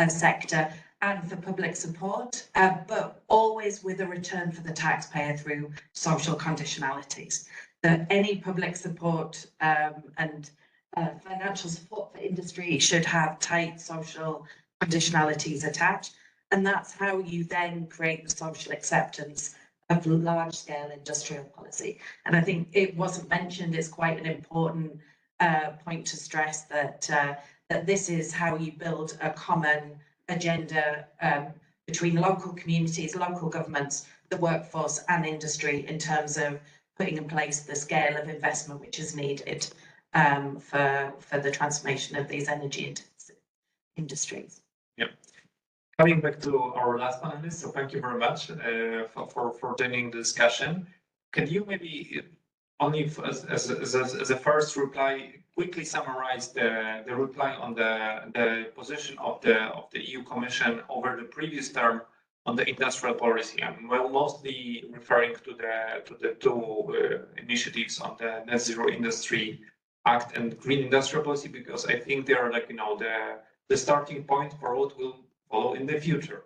sector, and for public support, but always with a return for the taxpayer through social conditionalities. That any public support and financial support for industry should have tight social conditionalities attached. And that's how you then create the social acceptance of large-scale industrial policy. And I think it wasn't mentioned, it's quite an important point to stress that, that this is how you build a common agenda between local communities, local governments, the workforce and industry in terms of putting in place the scale of investment which is needed for the transformation of these energy industries. Yep. Coming back to our last panelist, so thank you very much for joining the discussion. Can you maybe only as a first reply quickly summarize the reply on the position of the EU Commission over the previous term on the industrial policy? I'm mostly referring to the two initiatives on the Net Zero Industry Act and Green Industrial Policy, because I think they are like, you know, the starting point for what will follow in the future.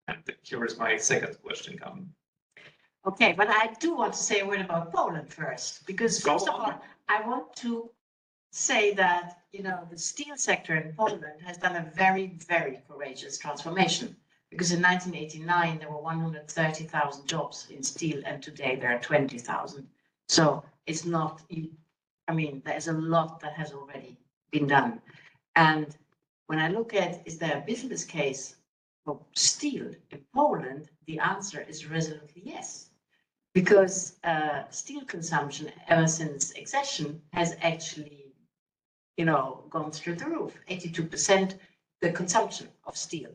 And here is my second question coming. Okay, but I do want to say a word about Poland first, because first of all, I want to say that, you know, the steel sector in Poland has done a very, very courageous transformation. Because in 1989, there were 130,000 jobs in steel, and today there are 20,000. So it's not, I mean, there's a lot that has already been done. And when I look at, is there a business case for steel in Poland? The answer is resolutely yes. Because steel consumption ever since accession has actually, you know, gone through the roof, 82% the consumption of steel.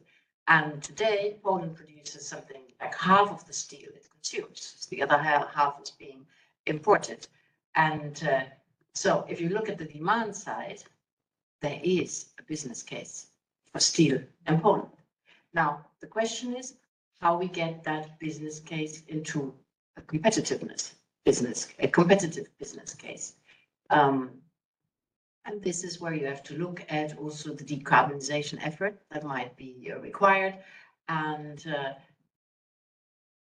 And today, Poland produces something like half of the steel it consumes. The other half is being imported. And so if you look at the demand side, there is a business case for steel in Poland. Now, the question is how we get that business case into a competitive business case. And this is where you have to look at also the decarbonisation effort that might be required. And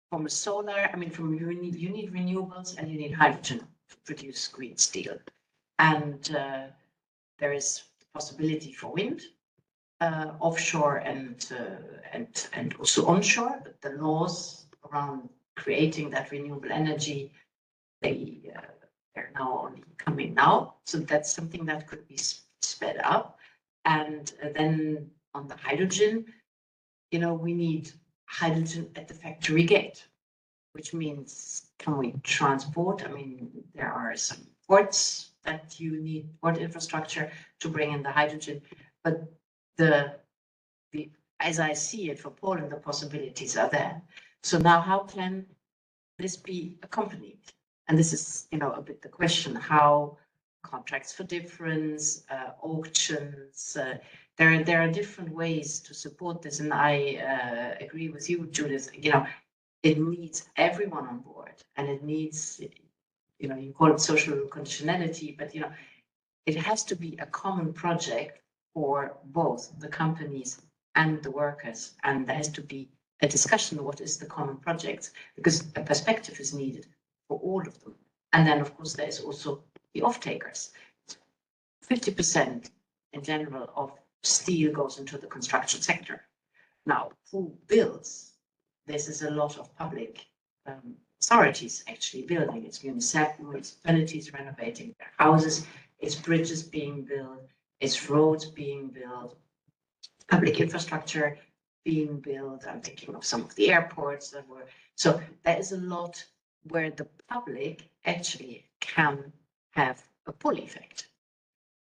from a solar, I mean, you need renewables and you need hydrogen to produce green steel. And there is the possibility for wind, offshore and also onshore, but the laws around creating that renewable energy, they're now only coming now. So that's something that could be sped up. And then on the hydrogen, you know, we need hydrogen at the factory gate, which means can we transport? I mean, there are some ports that you need port infrastructure to bring in the hydrogen, but as I see it for Poland, the possibilities are there. So now how can this be accompanied? And this is, you know, a bit the question, how contracts for difference, auctions, there are different ways to support this. And I agree with you, Judith, you know, it needs everyone on board, and it needs, you know, you call it social conditionality, but, you know, it has to be a common project for both the companies and the workers. And there has to be a discussion, what is the common project, because a perspective is needed for all of them. And then, of course, there's also the off-takers. 50% in general of steel goes into the construction sector. Now, who builds? This is a lot of public authorities actually building. It's municipalities renovating their houses, it's bridges being built, it's roads being built, public infrastructure being built. I'm thinking of some of the airports that were. So there is a lot where the public actually can have a pull effect.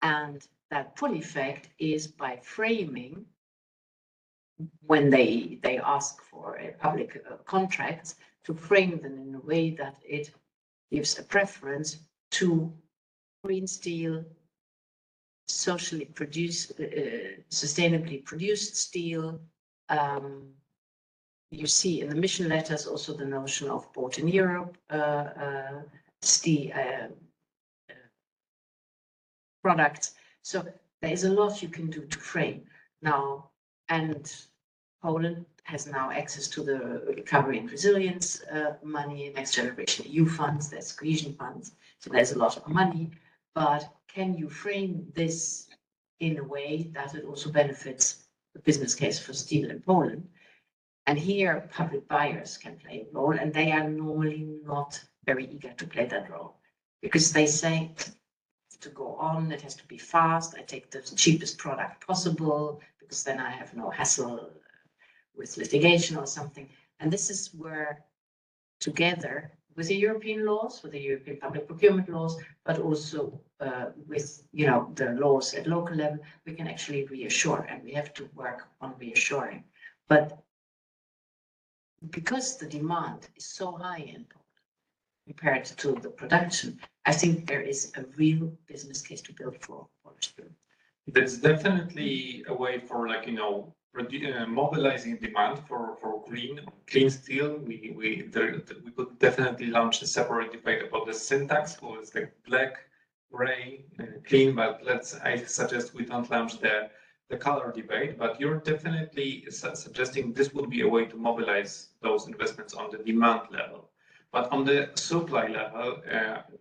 And that pull effect is by framing, when they ask for a public contract, to frame them in a way that it gives a preference to green steel, socially produced, sustainably produced steel. You see in the mission letters also the notion of bought in Europe steel products. So there is a lot you can do to frame now, and Poland has now access to the recovery and resilience money, next generation EU funds, there's cohesion funds, so there's a lot of money. But can you frame this in a way that it also benefits the business case for steel in Poland? And here public buyers can play a role, and they are normally not very eager to play that role, because they say, to go on, it has to be fast, I take the cheapest product possible, because then I have no hassle with litigation or something. And this is where, together with the European laws, with the European public procurement laws, but also with, you know, the laws at local level, we can actually reassure, and we have to work on reassuring. But because the demand is so high in Poland compared to the production, I think there is a real business case to build for Polish steel. There's definitely a way for, like, you know, mobilizing demand for clean steel. We could definitely launch a separate debate about the syntax, or it's like black, gray, clean. But I suggest we don't launch the color debate. But you're definitely suggesting this would be a way to mobilize those investments on the demand level. But on the supply level,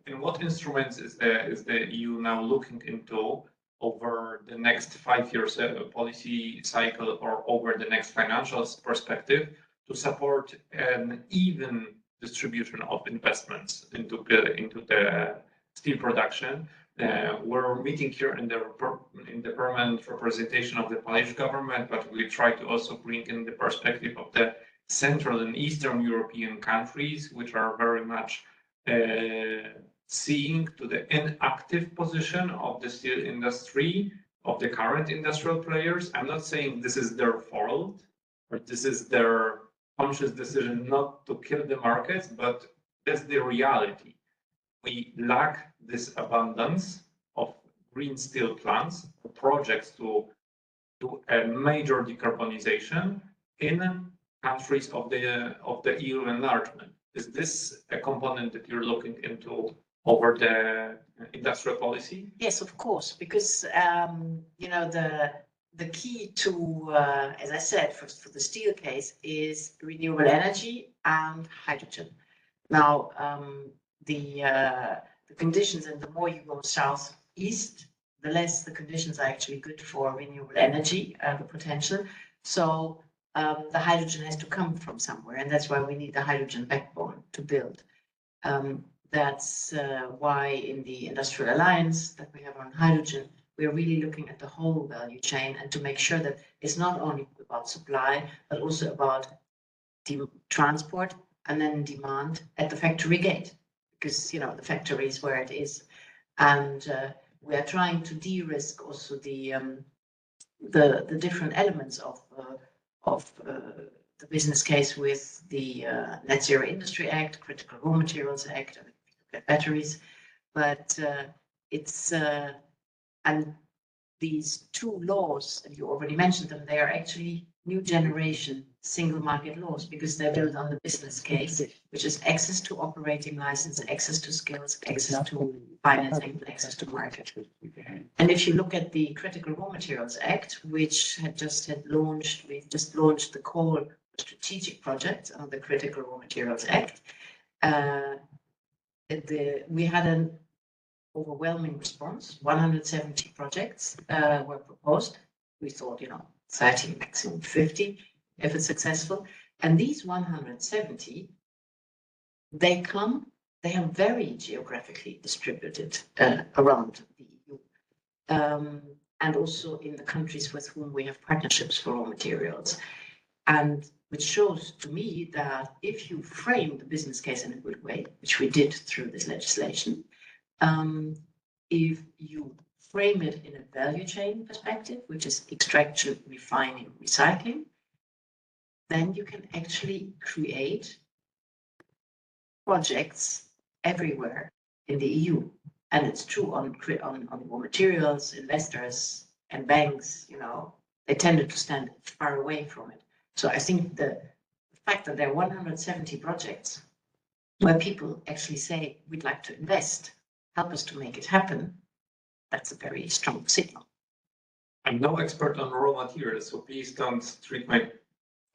in what instruments is the EU now looking into over the next 5 years policy cycle, or over the next financial perspective, to support an even distribution of investments into the steel production? We're meeting here in the permanent representation of the Polish government, but we try to also bring in the perspective of the Central and Eastern European countries, which are very much seeing to the inactive position of the steel industry, of the current industrial players. I'm not saying this is their fault, or this is their conscious decision not to kill the markets, but that's the reality. We lack this abundance of green steel plants, projects to do a major decarbonization in countries of the EU enlargement. Is this a component that you're looking into over the industrial policy? Yes, of course, because you know, the key to, as I said, for the steel case is renewable energy and hydrogen. Now, the conditions, and the more you go southeast, the less the conditions are actually good for renewable energy, the potential. So the hydrogen has to come from somewhere, and that's why we need the hydrogen backbone to build. That's why in the Industrial Alliance that we have on hydrogen, we're really looking at the whole value chain, and to make sure that it's not only about supply, but also about transport and then demand at the factory gate, because, you know, the factory is where it is. And we are trying to de-risk also the different elements of the business case with the Net Zero Industry Act, Critical Raw Materials Act, batteries. But it's and these two laws, and you already mentioned them, they are actually new generation single market laws because they're built on the business case, which is access to operating license, access to skills, access to financing, access to market. And if you look at the Critical Raw Materials Act, which we've just launched the call strategic project on the Critical Raw Materials Act. We had an overwhelming response. 170 projects were proposed. We thought, 30, maximum 50, if it's successful. And these 170, they are very geographically distributed around the EU. And also in the countries with whom we have partnerships for raw materials. And which shows to me that if you frame the business case in a good way, which we did through this legislation, if you frame it in a value chain perspective, which is extraction, refining, recycling, then you can actually create projects everywhere in the EU. And it's true on raw materials, investors and banks, they tended to stand far away from it. So I think the fact that there are 170 projects where people actually say, we'd like to invest, help us to make it happen, that's a very strong signal. I'm no expert on raw materials, so please don't treat my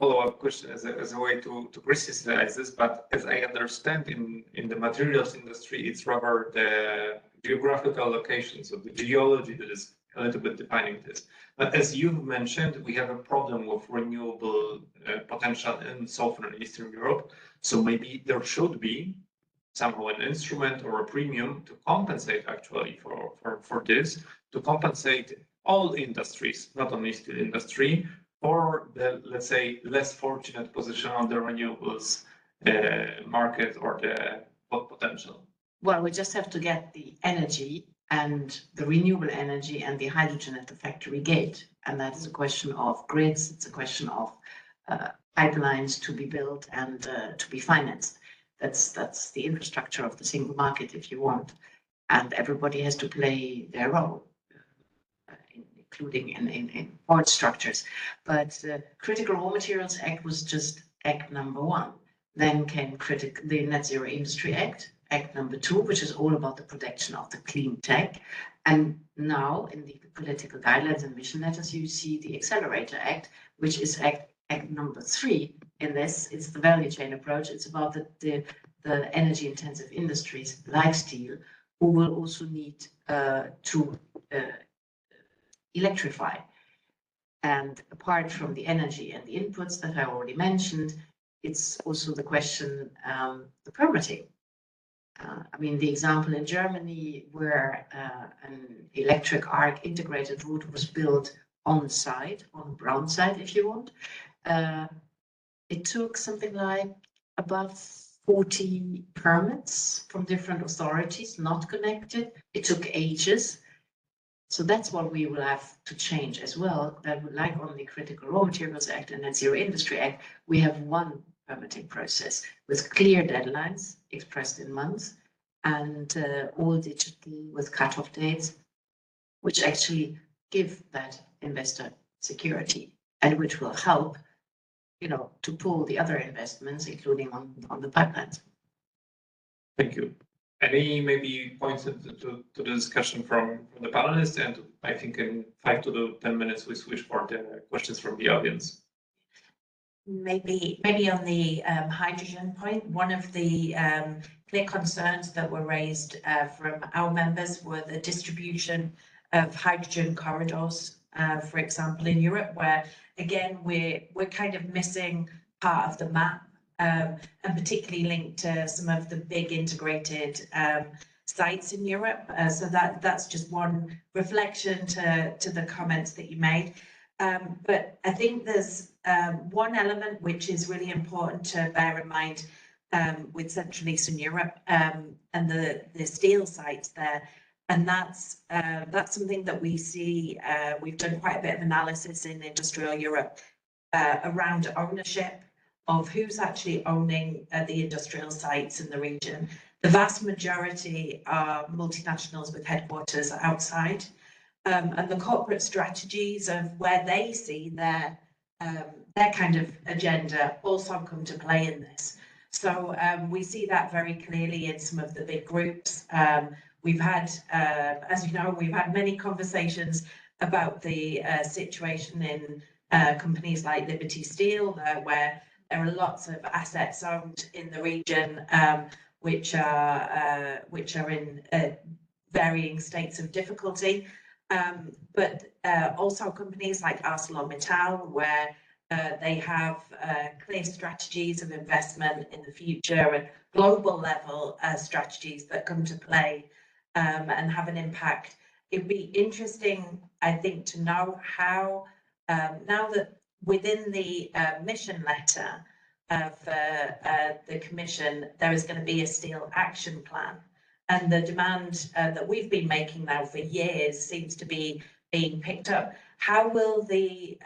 follow-up question as a way to criticize this. But as I understand, in the materials industry, it's rather the geographical location, so the geology that is a little bit defining this. But as you've mentioned, we have a problem with renewable potential in Southern and Eastern Europe. So maybe there should be somehow an instrument or a premium to compensate actually for this, to compensate all industries, not only steel industry, for the, let's say, less fortunate position on the renewables market or the potential. Well, we just have to get the energy and the renewable energy and the hydrogen at the factory gate. And that is a question of grids, it's a question of pipelines to be built and to be financed. That's the infrastructure of the single market, if you want. And everybody has to play their role, including in port structures. But Critical Raw Materials Act was just Act number 1. Then came the Net Zero Industry Act, Act number 2, which is all about the protection of the clean tech. And now in the political guidelines and mission letters, you see the Accelerator Act, which is Act number 3 in this. It's the value chain approach. It's about the energy intensive industries like steel, who will also need to electrify. And apart from the energy and the inputs that I already mentioned, it's also the question, the permitting. I mean, the example in Germany where an electric arc integrated route was built on site, on the brown side, if you want. It took something like about 40 permits from different authorities, not connected. It took ages. So that's what we will have to change as well. That, like on the Critical Raw Materials Act and Net Zero Industry Act, we have one permitting process with clear deadlines expressed in months and all digital with cutoff dates, which actually give that investor security and which will help, to pull the other investments, including on the pipelines. Thank you. Any maybe points to the discussion from the panelists? And I think in 5 to 10 minutes we switch for the questions from the audience. Maybe on the hydrogen point, one of the clear concerns that were raised from our members were the distribution of hydrogen corridors, for example, in Europe, where again we're kind of missing part of the map, and particularly linked to some of the big integrated sites in Europe. So that's just one reflection to the comments that you made. But I think there's one element which is really important to bear in mind with Central Eastern Europe and the steel sites there. And that's something that we see. We've done quite a bit of analysis in industriAll Europe around ownership of who's actually owning the industrial sites in the region. The vast majority are multinationals with headquarters outside. And the corporate strategies of where they see their their kind of agenda also come to play in this. So we see that very clearly in some of the big groups. We've had, as you know, we've had many conversations about the situation in companies like Liberty Steel, where there are lots of assets owned in the region, which are in varying states of difficulty. But also companies like ArcelorMittal, where they have clear strategies of investment in the future and global level strategies that come to play and have an impact. It'd be interesting, I think, to know how, now that within the mission letter for the Commission, there is going to be a steel action plan. And the demand that we've been making now for years seems to be being picked up. How will the,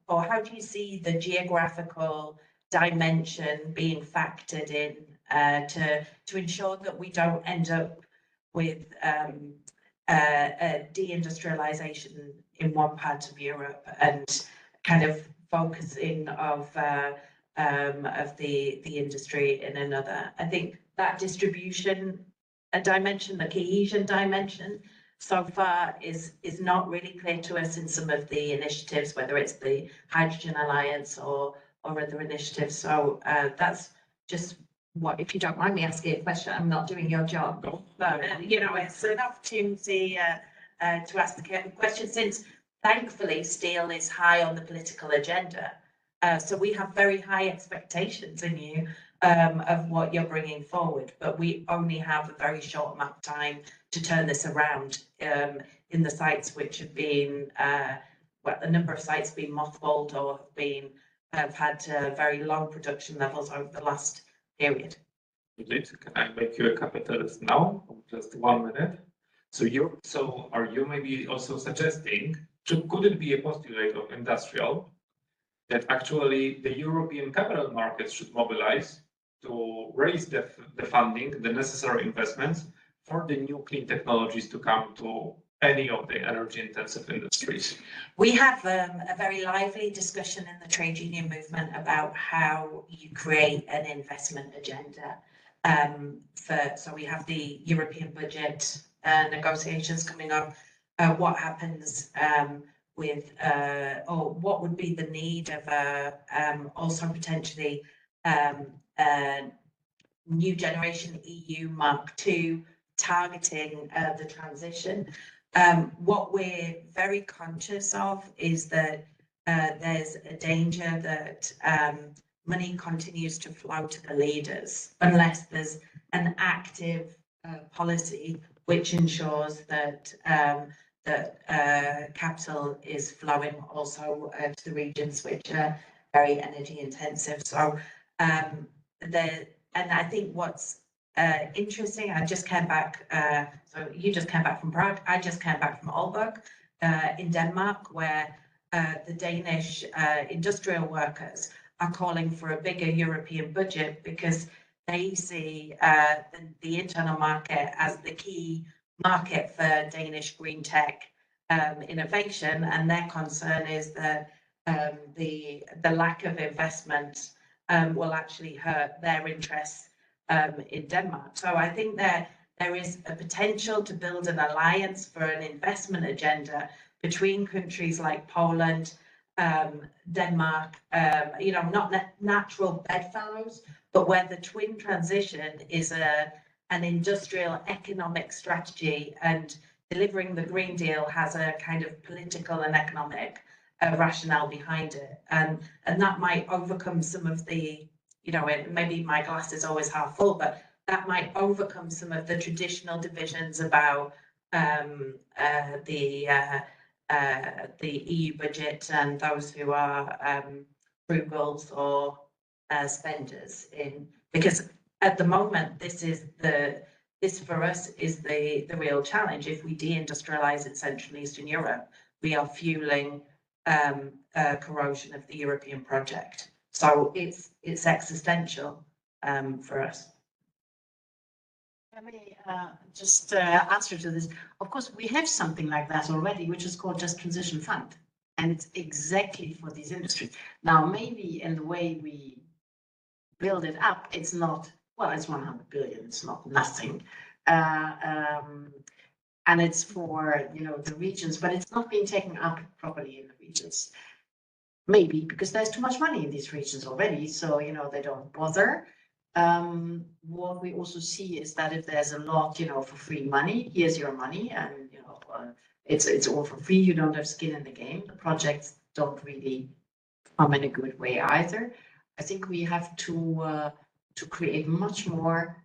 or how do you see the geographical dimension being factored in to ensure that we don't end up with a deindustrialization in one part of Europe and kind of focusing of the industry in another? I think that distribution dimension, the cohesion dimension, so far is not really clear to us in some of the initiatives, whether it's the Hydrogen Alliance or other initiatives. So that's just what, if you don't mind me asking a question, I'm not doing your job, but you know, it's an opportunity to ask the question, since thankfully steel is high on the political agenda. So we have very high expectations in you of what you're bringing forward, but we only have a very short amount of time to turn this around in the sites which have been, well, a number of sites have been mothballed or have had very low production levels over the last period. Can I make you a capitalist now? Just 1 minute. So are you maybe also suggesting, could it be a postulate of industriAll that actually the European capital markets should mobilize to raise the funding, the necessary investments for the new clean technologies to come to any of the energy intensive industries? We have a very lively discussion in the trade union movement about how you create an investment agenda. So we have the European budget negotiations coming up. What happens with, or what would be the need of also potentially new generation EU Mark II targeting the transition. What we're very conscious of is that there's a danger that money continues to flow to the leaders unless there's an active policy which ensures that capital is flowing also to the regions which are very energy intensive. So and I think what's interesting, I just came back, so you just came back from Prague, I just came back from Aalborg in Denmark, where the Danish industrial workers are calling for a bigger European budget because they see the internal market as the key market for Danish green tech innovation, and their concern is that the lack of investment will actually hurt their interests in Denmark. So I think there is a potential to build an alliance for an investment agenda between countries like Poland, Denmark, you know, not natural bedfellows, but where the twin transition is an industrial economic strategy, and delivering the Green Deal has a kind of political and economic rationale behind it. And that might overcome some of the, you know, maybe my glass is always half full, but that might overcome some of the traditional divisions about the EU budget and those who are frugals or spenders in, because at the moment this for us is the real challenge. If we deindustrialize in Central and Eastern Europe, we are fueling corrosion of the European project. So it's existential for us. Let me just answer to this. Of course, we have something like that already, which is called Just Transition Fund. And it's exactly for these industries. Now, maybe in the way we build it up, it's not, well, it's 100 billion, it's not nothing. And it's for, you know, the regions, but it's not being taken up properly in the regions. Maybe because there's too much money in these regions already, so, you know, they don't bother. What we also see is that if there's a lot, you know, for free money, here's your money, and, you know, it's all for free, you don't have skin in the game. The projects don't really come in a good way either. I think we have to create much more,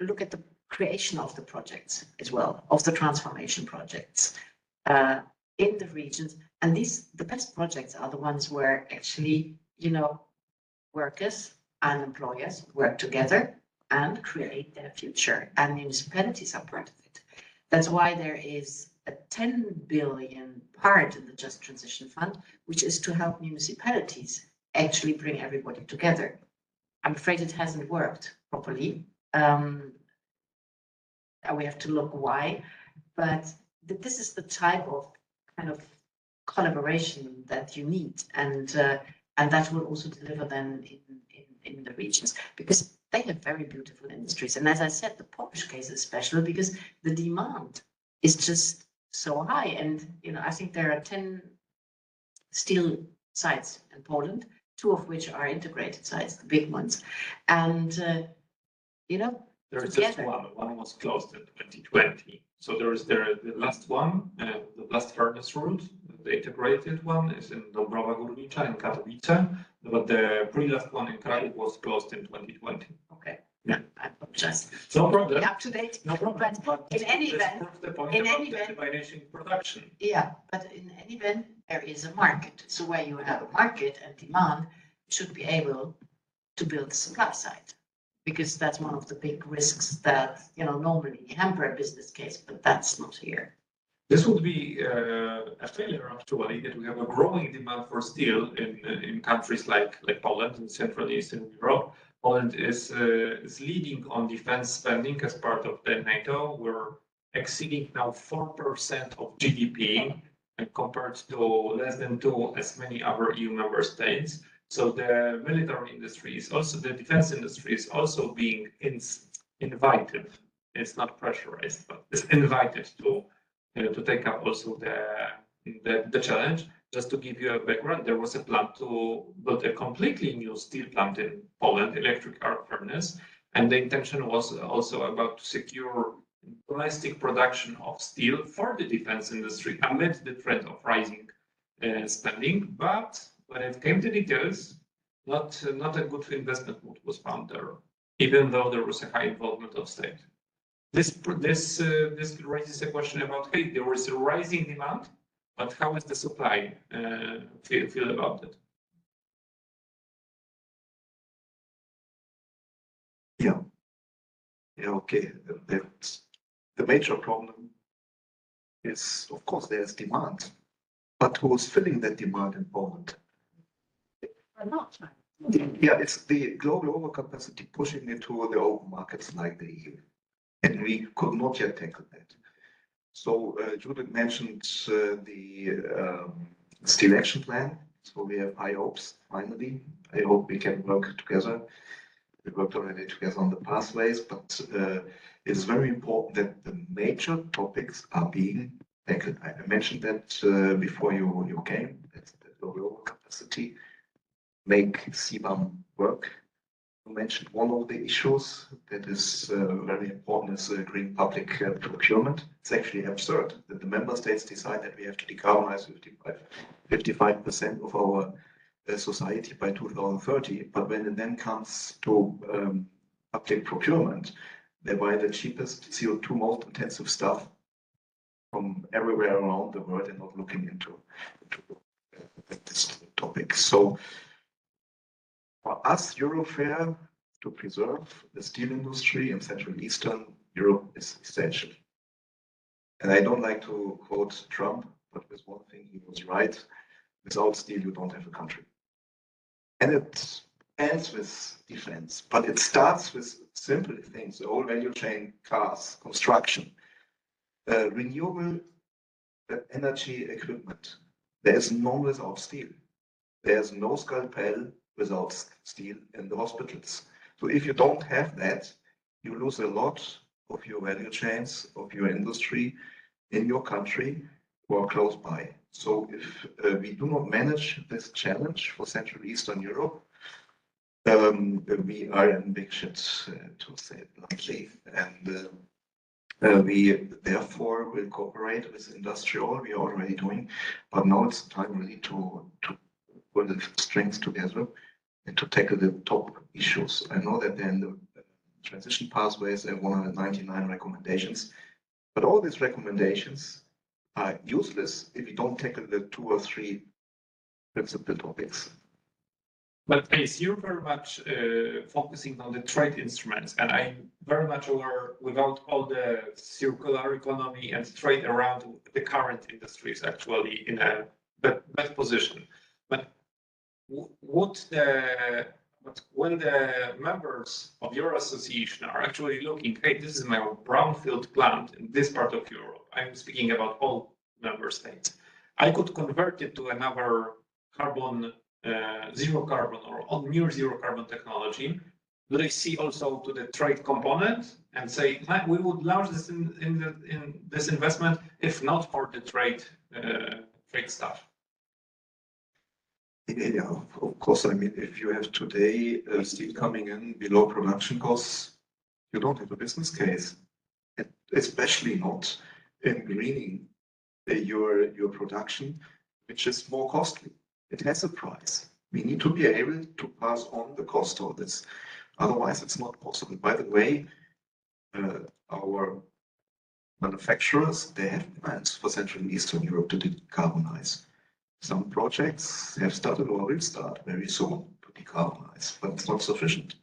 look at the creation of the projects as well, of the transformation projects in the regions. And the best projects are the ones where actually, you know, workers and employers work together and create their future, and municipalities are part of it. That's why there is a 10 billion part in the Just Transition Fund, which is to help municipalities actually bring everybody together. I'm afraid it hasn't worked properly. We have to look why, but this is the type of kind of collaboration that you need, and that will also deliver then in the regions, because they have very beautiful industries. And as I said, the Polish case is special because the demand is just so high. And, you know, I think there are 10 steel sites in Poland, 2 of which are integrated sites, the big ones. And, you know, There is together. just one. One was closed in 2020. So there is the last one, the last furnace route. The integrated one is in Dąbrowa Górnicza in Katowice, but the pre-last one in Kraków was closed in 2020. Okay. Yeah. I apologize. No problem. Up to date. No problem. But in any this event, proves the point in about any the event- diminishing production. yeah, but in any event, there is a market. So where you have a market and demand, you should be able to build the supply side, because that's one of the big risks that, you know, normally hamper a business case, but that's not here. This would be a failure actually, that we have a growing demand for steel in countries like Poland and Central and Eastern Europe. Poland is leading on defense spending as part of the NATO. We're exceeding now 4% of GDP compared to less than 2% as many other EU member states. So the military industry is also, the defense industry is also being invited. It's not pressurized, but it's invited to take up also the challenge. Just to give you a background, there was a plan to build a completely new steel plant in Poland, electric arc furnace, and the intention was also about to secure domestic production of steel for the defense industry amid the trend of rising spending. But when it came to details, not a good investment mood was found there, even though there was a high involvement of state. This raises a question about, hey, there was a rising demand, but how is the supply feel about it? Yeah. Yeah, okay. The major problem is, of course, there's demand, but who's filling that demand in Poland? Or not. Yeah, it's the global overcapacity pushing into the open markets like the EU. And we could not yet tackle that. So Judith mentioned the Steel Action Plan. So we have high hopes, finally. I hope we can work together. We worked already together on the pathways, but it's very important that the major topics are being tackled. I mentioned that before you came, that the global overcapacity make CBAM work. You mentioned one of the issues that is very important is green public procurement. It's actually absurd that the member states decide that we have to decarbonize 55% of our society by 2030. But when it then comes to public procurement, they buy the cheapest CO2 most intensive stuff from everywhere around the world and not looking into this topic. So for us, EUROFER, to preserve the steel industry in Central and Eastern Europe is essential. And I don't like to quote Trump, but with one thing he was right: without steel, you don't have a country. And it ends with defense, but it starts with simple things: the whole value chain, cars, construction, renewable energy equipment. There's none without steel. There's no scalpel without steel in the hospitals. So if you don't have that, you lose a lot of your value chains, of your industry in your country or close by. So if we do not manage this challenge for Central Eastern Europe, we are in big shit, to say it bluntly. And we therefore will cooperate with industriAll. We are already doing, but now it's time really to put the strengths together and to tackle the top issues. I know that in the transition pathways there are 199 recommendations, but all these recommendations are useless if you don't tackle the 2 or 3 principal topics. But Ace, you're very much focusing on the trade instruments, and I'm very much aware without all the circular economy and trade around the current industry is actually in a bad position. But when the members of your association are actually looking, hey, this is my brownfield plant in this part of Europe, I'm speaking about all member states, I could convert it to another carbon zero carbon or near zero carbon technology. Do they see also to the trade component and say, we would launch this in this investment if not for the trade stuff? Yeah, of course. I mean, if you have today steel coming in below production costs, you don't have a business case, and especially not in greening your production, which is more costly. It has a price. We need to be able to pass on the cost of this. Otherwise, it's not possible. By the way, our manufacturers, they have plans for Central and Eastern Europe to decarbonize. Some projects have started or will start very soon to decarbonize, but it's not sufficient.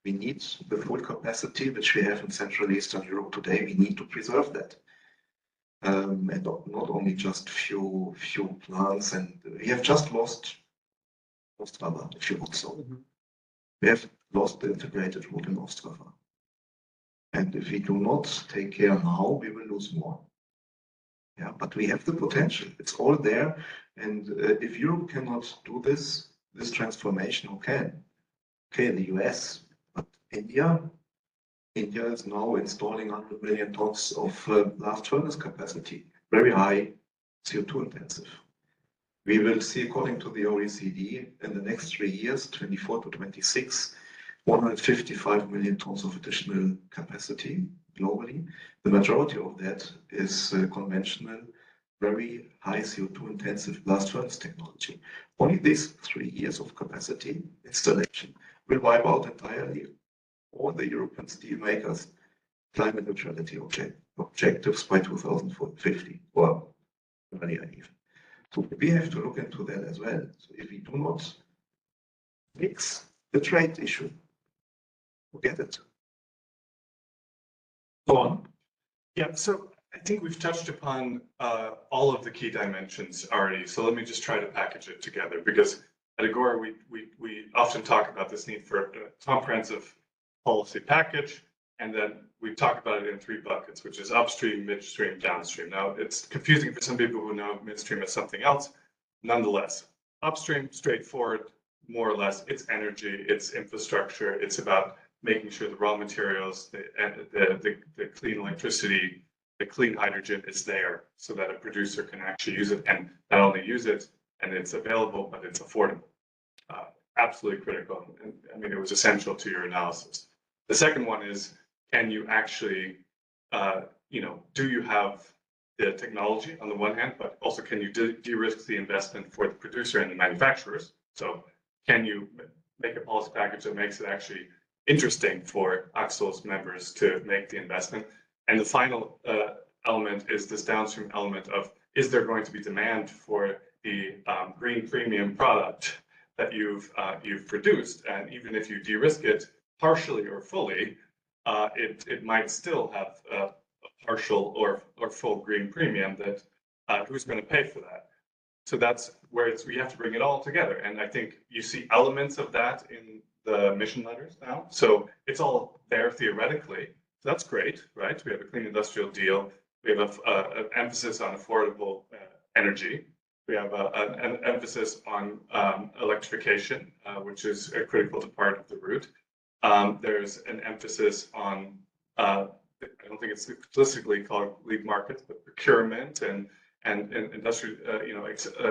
We need the full capacity which we have in Central and Eastern Europe today. We need to preserve that. And not only just few plants, and we have just lost Ostrava, if you want so. Mm-hmm. We have lost the integrated route in Ostrava. And if we do not take care now, we will lose more. Yeah, but we have the potential. It's all there. And if Europe cannot do this transformation, who can? Okay, the US, but India is now installing 100 million tons of blast furnace capacity, very high CO2 intensive. We will see, according to the OECD, in the next 3 years, 24 to 26, 155 million tons of additional capacity globally. The majority of that is conventional, very high CO2 intensive blast furnace technology. Only these 3 years of capacity installation will wipe out entirely all the European steel makers' climate neutrality objectives by 2050 or earlier even. So we have to look into that as well. So if we do not fix the trade issue, forget it. Go on. Yeah, so I think we've touched upon all of the key dimensions already. So let me just try to package it together, because at Agora, we often talk about this need for a comprehensive policy package, and then we talk about it in 3 buckets, which is upstream, midstream, downstream. Now, it's confusing for some people who know midstream as something else. Nonetheless, upstream, straightforward, more or less, it's energy, it's infrastructure, it's about making sure the raw materials, the clean electricity, the clean hydrogen is there so that a producer can actually use it, and not only use it and it's available, but it's affordable. Absolutely critical. And I mean, it was essential to your analysis. The second one is, can you actually, do you have the technology on the one hand, but also can you de-risk the investment for the producer and the manufacturers? So can you make a policy package that makes it actually interesting for Axel's members to make the investment? And the final element is this downstream element of, is there going to be demand for the green premium product that you've produced? And even if you de-risk it partially or fully, it might still have a partial or full green premium that who's going to pay for that? So that's where we have to bring it all together. And I think you see elements of that in the mission letters now. So it's all there theoretically. So that's great, right? We have a clean industrial deal. We have an emphasis on affordable energy. We have an emphasis on electrification, which is a critical part of the route. There's an emphasis on, I don't think it's explicitly called lead markets, but procurement and industrial,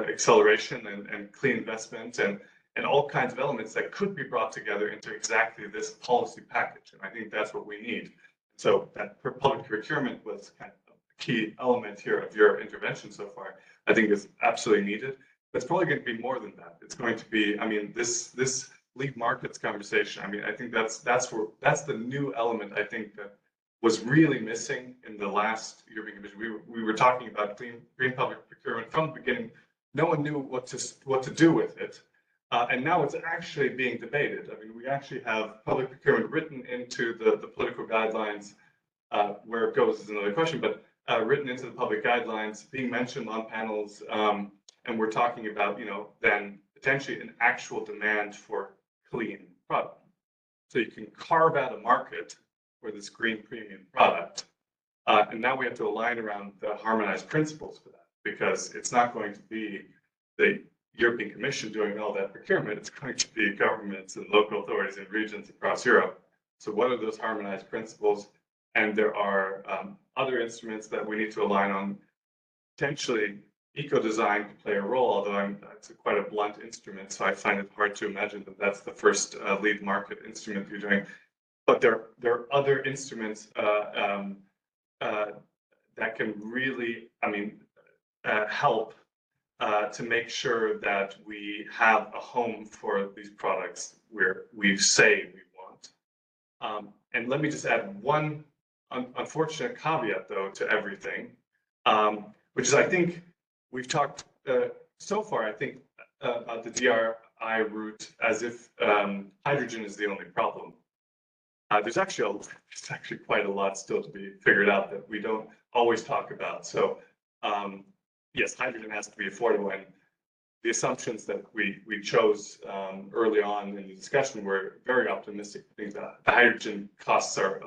acceleration and clean investment and all kinds of elements that could be brought together into exactly this policy package. And I think that's what we need. So that public procurement was kind of a key element here of your intervention so far. I think is absolutely needed. But it's probably going to be more than that. It's going to be, I mean, this lead markets conversation. I mean, I think that's the new element I think that was really missing in the last European Commission. We were talking about green public procurement from the beginning. No one knew what to do with it. And now it's actually being debated. I mean, we actually have public procurement written into the political guidelines. Where it goes is another question, but written into the public guidelines, being mentioned on panels, and we're talking about, then potentially an actual demand for clean product. So you can carve out a market for this green premium product. And now we have to align around the harmonized principles for that, because it's not going to be the European Commission doing all that procurement. It's going to be governments and local authorities and regions across Europe. So what are those harmonized principles? And there are other instruments that we need to align on. Potentially, eco-design can play a role, although it's quite a blunt instrument, so I find it hard to imagine that that's the first lead market instrument you're doing. But there are other instruments that can really, help to make sure that we have a home for these products where we say we want. And let me just add one unfortunate caveat, though, to everything, which is I think we've talked so far, I think, about the DRI route as if hydrogen is the only problem. There's actually quite a lot still to be figured out that we don't always talk about. So yes, hydrogen has to be affordable, and the assumptions that we chose early on in the discussion were very optimistic. I think the hydrogen costs are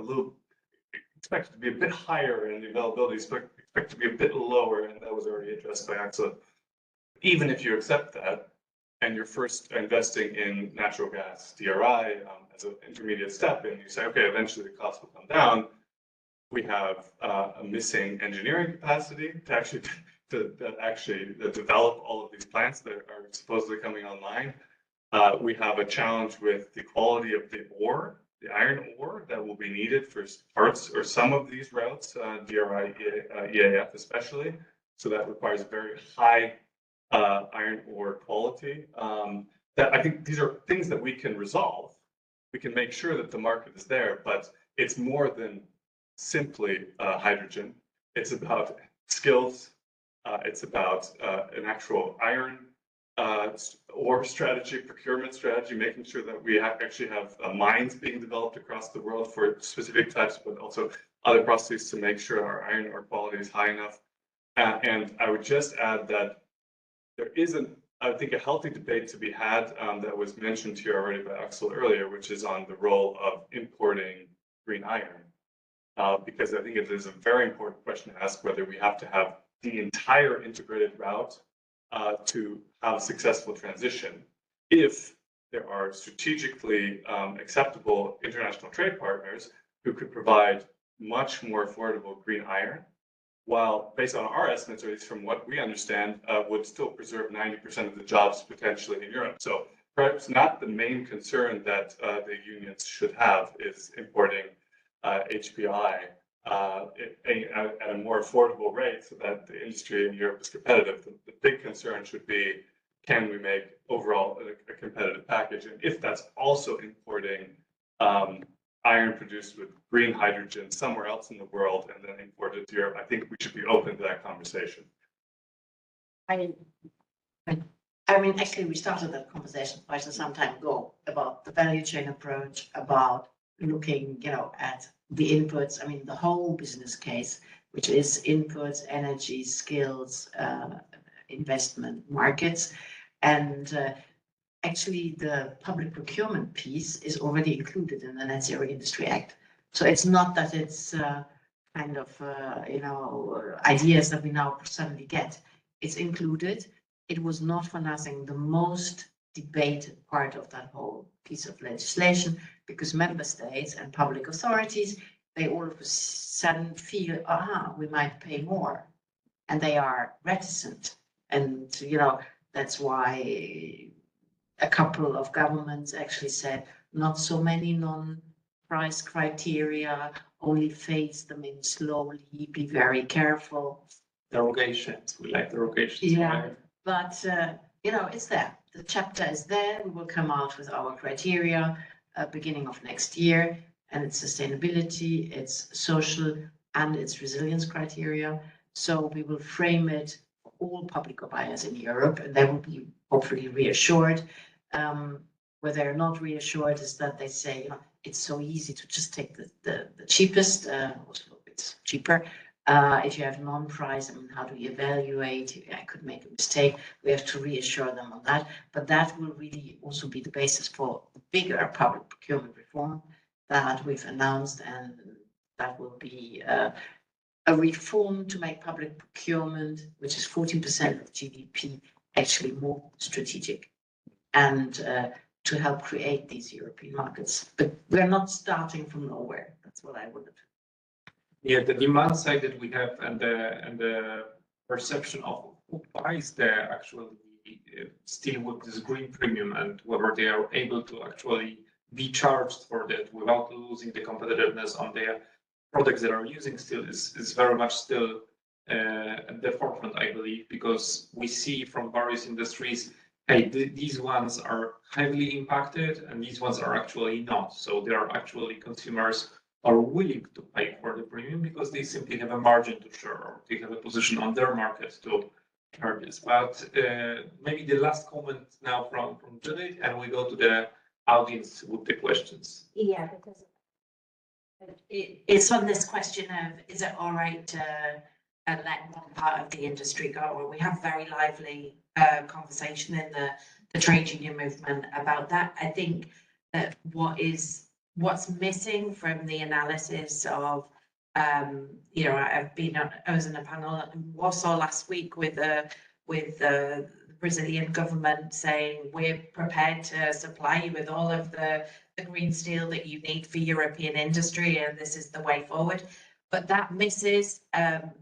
expected to be a bit higher, and the availability is expected to be a bit lower, and that was already addressed by Axel. Even if you accept that, and you're first investing in natural gas DRI as an intermediate step, and you say, okay, eventually the cost will come down, we have a missing engineering capacity to actually develop all of these plants that are supposedly coming online. We have a challenge with the quality of the ore, the iron ore that will be needed for parts or some of these routes, DRI, EAF especially. So that requires very high iron ore quality. That I think these are things that we can resolve. We can make sure that the market is there, but it's more than simply hydrogen. It's about skills. It's about an actual iron ore strategy, procurement strategy, making sure that we actually have mines being developed across the world for specific types, but also other processes to make sure our iron ore quality is high enough. And I would just add that there is, I think, a healthy debate to be had that was mentioned here already by Axel earlier, which is on the role of importing green iron. Because I think it is a very important question to ask whether we have to have the entire integrated route to have a successful transition. If there are strategically acceptable international trade partners who could provide much more affordable green iron, while based on our estimates, or at least from what we understand, would still preserve 90% of the jobs potentially in Europe. So perhaps not the main concern that the unions should have is importing HPI at a more affordable rate so that the industry in Europe is competitive. The big concern should be, can we make overall a competitive package? And if that's also importing iron produced with green hydrogen somewhere else in the world and then imported to Europe, I think we should be open to that conversation. I mean, actually, we started that conversation quite some time ago about the value chain approach, about looking, at the inputs. I mean, the whole business case, which is inputs, energy, skills, investment, markets, and actually the public procurement piece is already included in the Net Zero Industry Act. So it's not that it's kind of, ideas that we now suddenly get. It's included. it was not for nothing the most debated part of that whole piece of legislation, because member states and public authorities, they all of a sudden feel, we might pay more, and they are reticent. And, you know, that's why a couple of governments actually said not so many non-price criteria, only phase them in slowly, be very careful. Derogations, we like derogations. Yeah. Right? But, you know, it's there. The chapter is there. We will come out with our criteria beginning of next year, and it's sustainability, it's social, and it's resilience criteria. So we will frame it for all public buyers in Europe, and they will be hopefully reassured. Where they're not reassured is that they say, you know, it's so easy to just take the cheapest, also it's cheaper. If you have non-price, I mean, how do you evaluate? I could make a mistake. We have to reassure them on that. But that will really also be the basis for the bigger public procurement reform that we've announced, and that will be a reform to make public procurement, which is 14% of GDP, actually more strategic, and to help create these European markets. But we're not starting from nowhere. That's what I would have. Yeah, the demand side that we have and the perception of who buys the actual steel with this green premium, and whether they are able to actually be charged for that without losing the competitiveness on their products that are using steel is very much still at the forefront, I believe, because we see from various industries, hey, these ones are heavily impacted and these ones are actually not. So they are actually consumers are willing to pay for the premium because they simply have a margin to share, or they have a position on their market to share this. But maybe the last comment now from Judith, and we go to the audience with the questions. Yeah, because it's on this question of, is it all right to let one part of the industry go? Well, we have very lively conversation in the trade union movement about that. I think that what's missing from the analysis of, you know, I was in a panel in Warsaw last week with the Brazilian government saying we're prepared to supply you with all of the green steel that you need for European industry, and this is the way forward. But that misses,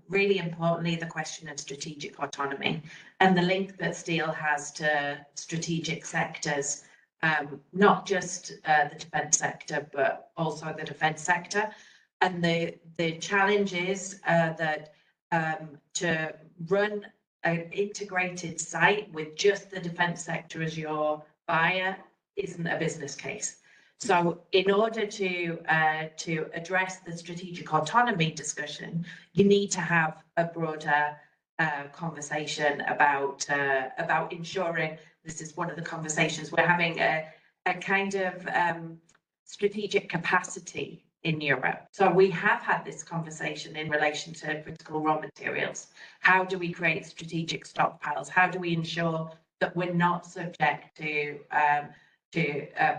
really importantly, the question of strategic autonomy and the link that steel has to strategic sectors. Not just the defence sector, but also the defence sector. And the challenge is that to run an integrated site with just the defence sector as your buyer isn't a business case. So in order to address the strategic autonomy discussion, you need to have a broader conversation about ensuring. This is one of the conversations we're having, a kind of strategic capacity in Europe. So we have had this conversation in relation to critical raw materials. How do we create strategic stockpiles? How do we ensure that we're not subject to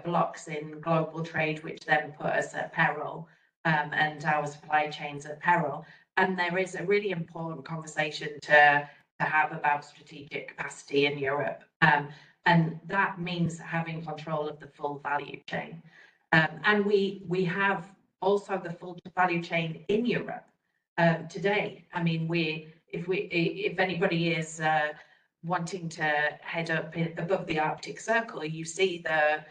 blocks in global trade, which then put us at peril, and our supply chains at peril? And there is a really important conversation to have about strategic capacity in Europe. And that means having control of the full value chain. And we have also the full value chain in Europe today. I mean, if anybody is wanting to head up above the Arctic Circle, you see the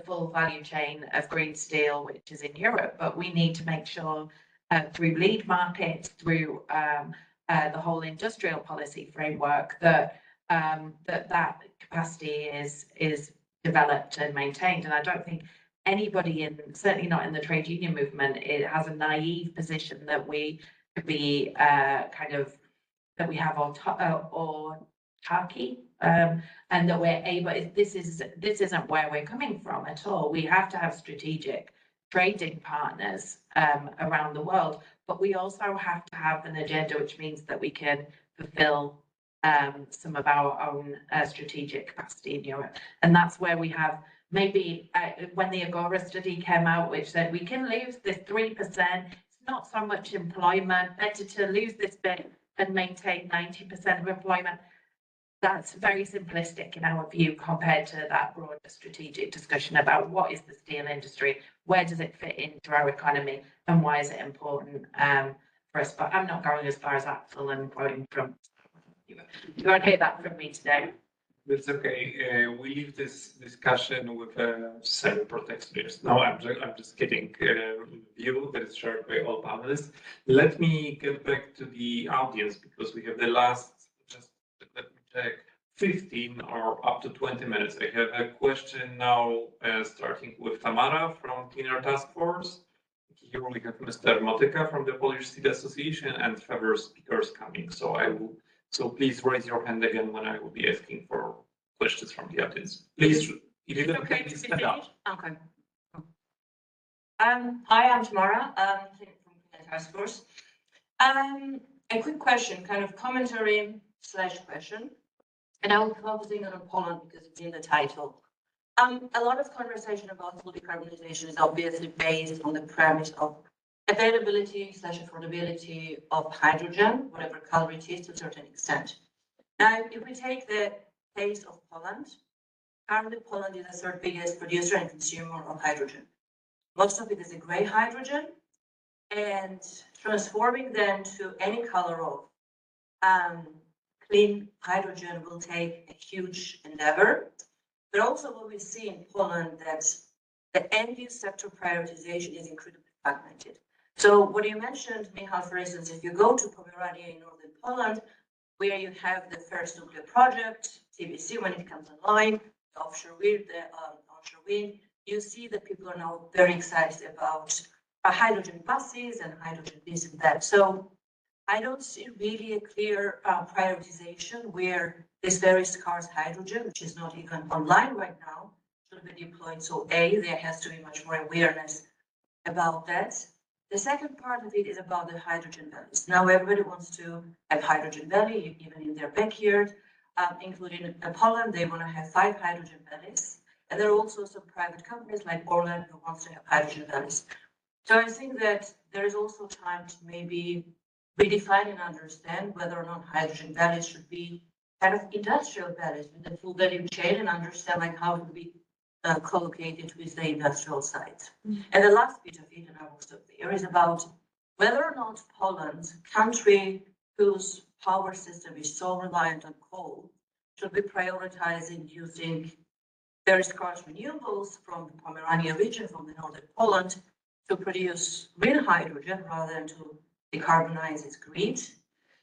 full value chain of green steel, which is in Europe. But we need to make sure through lead markets, through the whole industrial policy framework, that that capacity is developed and maintained. And I don't think anybody, certainly not in the trade union movement, it has a naive position that we could be that we have autarky, and that we're able. This isn't where we're coming from at all. We have to have strategic trading partners around the world, but we also have to have an agenda, which means that we can fulfill some of our own strategic capacity in Europe. And that's where we have maybe when the Agora study came out, which said we can lose this 3%, it's not so much employment, better to lose this bit and maintain 90% of employment. that's very simplistic in our view compared to that broader strategic discussion about what is the steel industry, where does it fit into our economy, and why is it important for us. But I'm not going as far as Axel and quoting from you. You won't hear that from me today. That's okay. We leave this discussion with several protectionists. No, I'm just kidding. View that is shared by all panelists. Let me get back to the audience because we have the last, just let me check, 15 or up to 20 minutes. I have a question now, starting with Tamara from Clean Air Task Force. Here we have Mr. Motyka from the Polish Steel Association and further speakers coming. So please raise your hand again when I will be asking for questions from the audience. Please, if you don't please stand up. Okay. Hi, I'm Tamara, from the task force. A quick question, kind of commentary / question, and I'm focusing on Poland because it's in the title. A lot of conversation about full decarbonization is obviously based on the premise of availability / affordability of hydrogen, whatever color it is, to a certain extent. Now, if we take the case of Poland, currently Poland is the third biggest producer and consumer of hydrogen. Most of it is a gray hydrogen, and transforming them to any color of clean hydrogen will take a huge endeavor. But also what we see in Poland that the end-use sector prioritization is incredibly fragmented. So what you mentioned, Michał, for instance, if you go to Pomerania in northern Poland, where you have the first nuclear project, TBC, when it comes online, the offshore wind, the onshore wind, you see that people are now very excited about hydrogen buses and hydrogen this and that. So I don't see really a clear prioritization where this very scarce hydrogen, which is not even online right now, should be deployed. So there has to be much more awareness about that. The second part of it is about the hydrogen valleys. Now everybody wants to have hydrogen valley, even in their backyard, including Poland. They want to have 5 hydrogen valleys. And there are also some private companies like Orlen who wants to have hydrogen valleys. So I think that there is also time to maybe redefine and understand whether or not hydrogen valleys should be kind of industrial valleys with the full value chain and understand like how to be co-located with the industrial side. And the last bit of it, and I will stop there, is about whether or not Poland, country whose power system is so reliant on coal, should be prioritizing using very scarce renewables from the Pomerania region, from the northern Poland, to produce green hydrogen rather than to decarbonize its grid.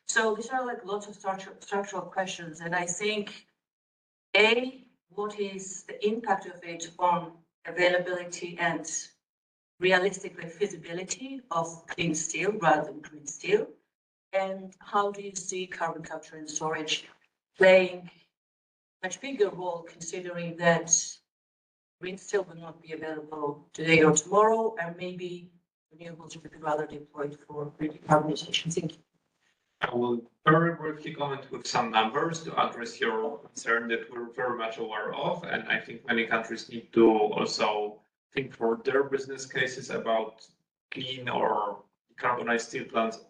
So these are like lots of structural questions, and I think what is the impact of it on availability and realistically feasibility of clean steel rather than green steel? And how do you see carbon capture and storage playing a much bigger role, considering that green steel will not be available today or tomorrow, and maybe renewables would be rather deployed for decarbonization? Thank you. I will very briefly comment with some numbers to address your concern that we're very much aware of. And I think many countries need to also think for their business cases about clean or decarbonized steel plants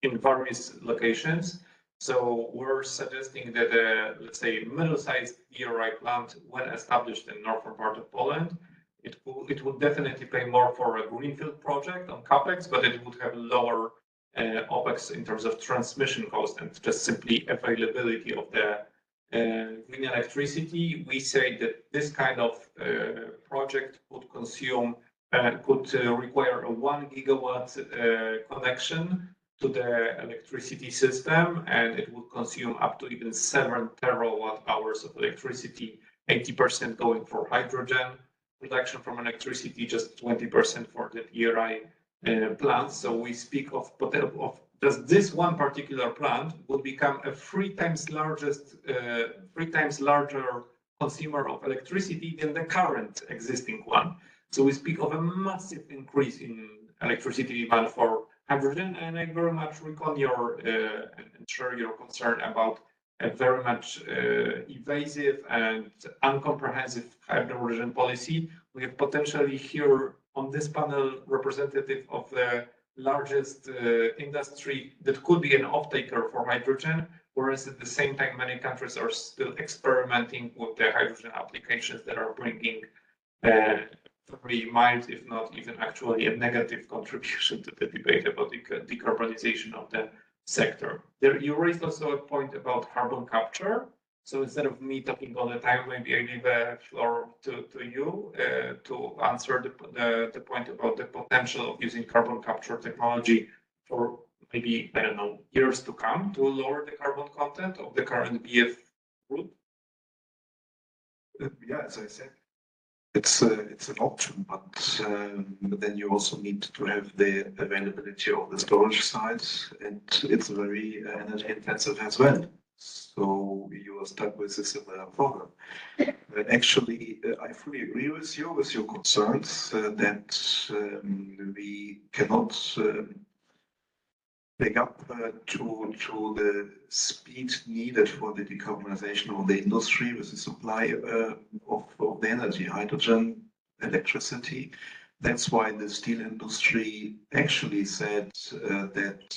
in various locations. So we're suggesting that, let's say, middle-sized DRI plant, when established in northern part of Poland, it would definitely pay more for a greenfield project on capex, but it would have lower OPEX in terms of transmission cost and just simply availability of the green electricity. We say that this kind of project would consume, could require a 1 gigawatt connection to the electricity system, and it would consume up to even 7 terawatt hours of electricity, 80% going for hydrogen production from electricity, just 20% for the DRI plants. So we speak of just this one particular plant would become a 3 times larger consumer of electricity than the current existing one. So we speak of a massive increase in electricity demand for hydrogen, and I very much recall your and share your concern about a very much evasive and uncomprehensive hydrogen policy. We have potentially here on this panel representative of the largest industry that could be an off-taker for hydrogen. whereas at the same time, many countries are still experimenting with the hydrogen applications that are bringing very mild, if not even actually a negative contribution to the debate about the decarbonization of the sector. There, you raised also a point about carbon capture. So instead of me talking all the time, maybe I leave the floor to you to answer the point about the potential of using carbon capture technology for maybe, I don't know, years to come to lower the carbon content of the current BF route. Yeah, as I said, it's an option, but then you also need to have the availability of the storage sites, and it's very energy intensive as well. So you are stuck with a similar problem. Actually, I fully agree with your concerns that we cannot pick up to the speed needed for the decarbonization of the industry with the supply of the energy, hydrogen, electricity. That's why the steel industry actually said that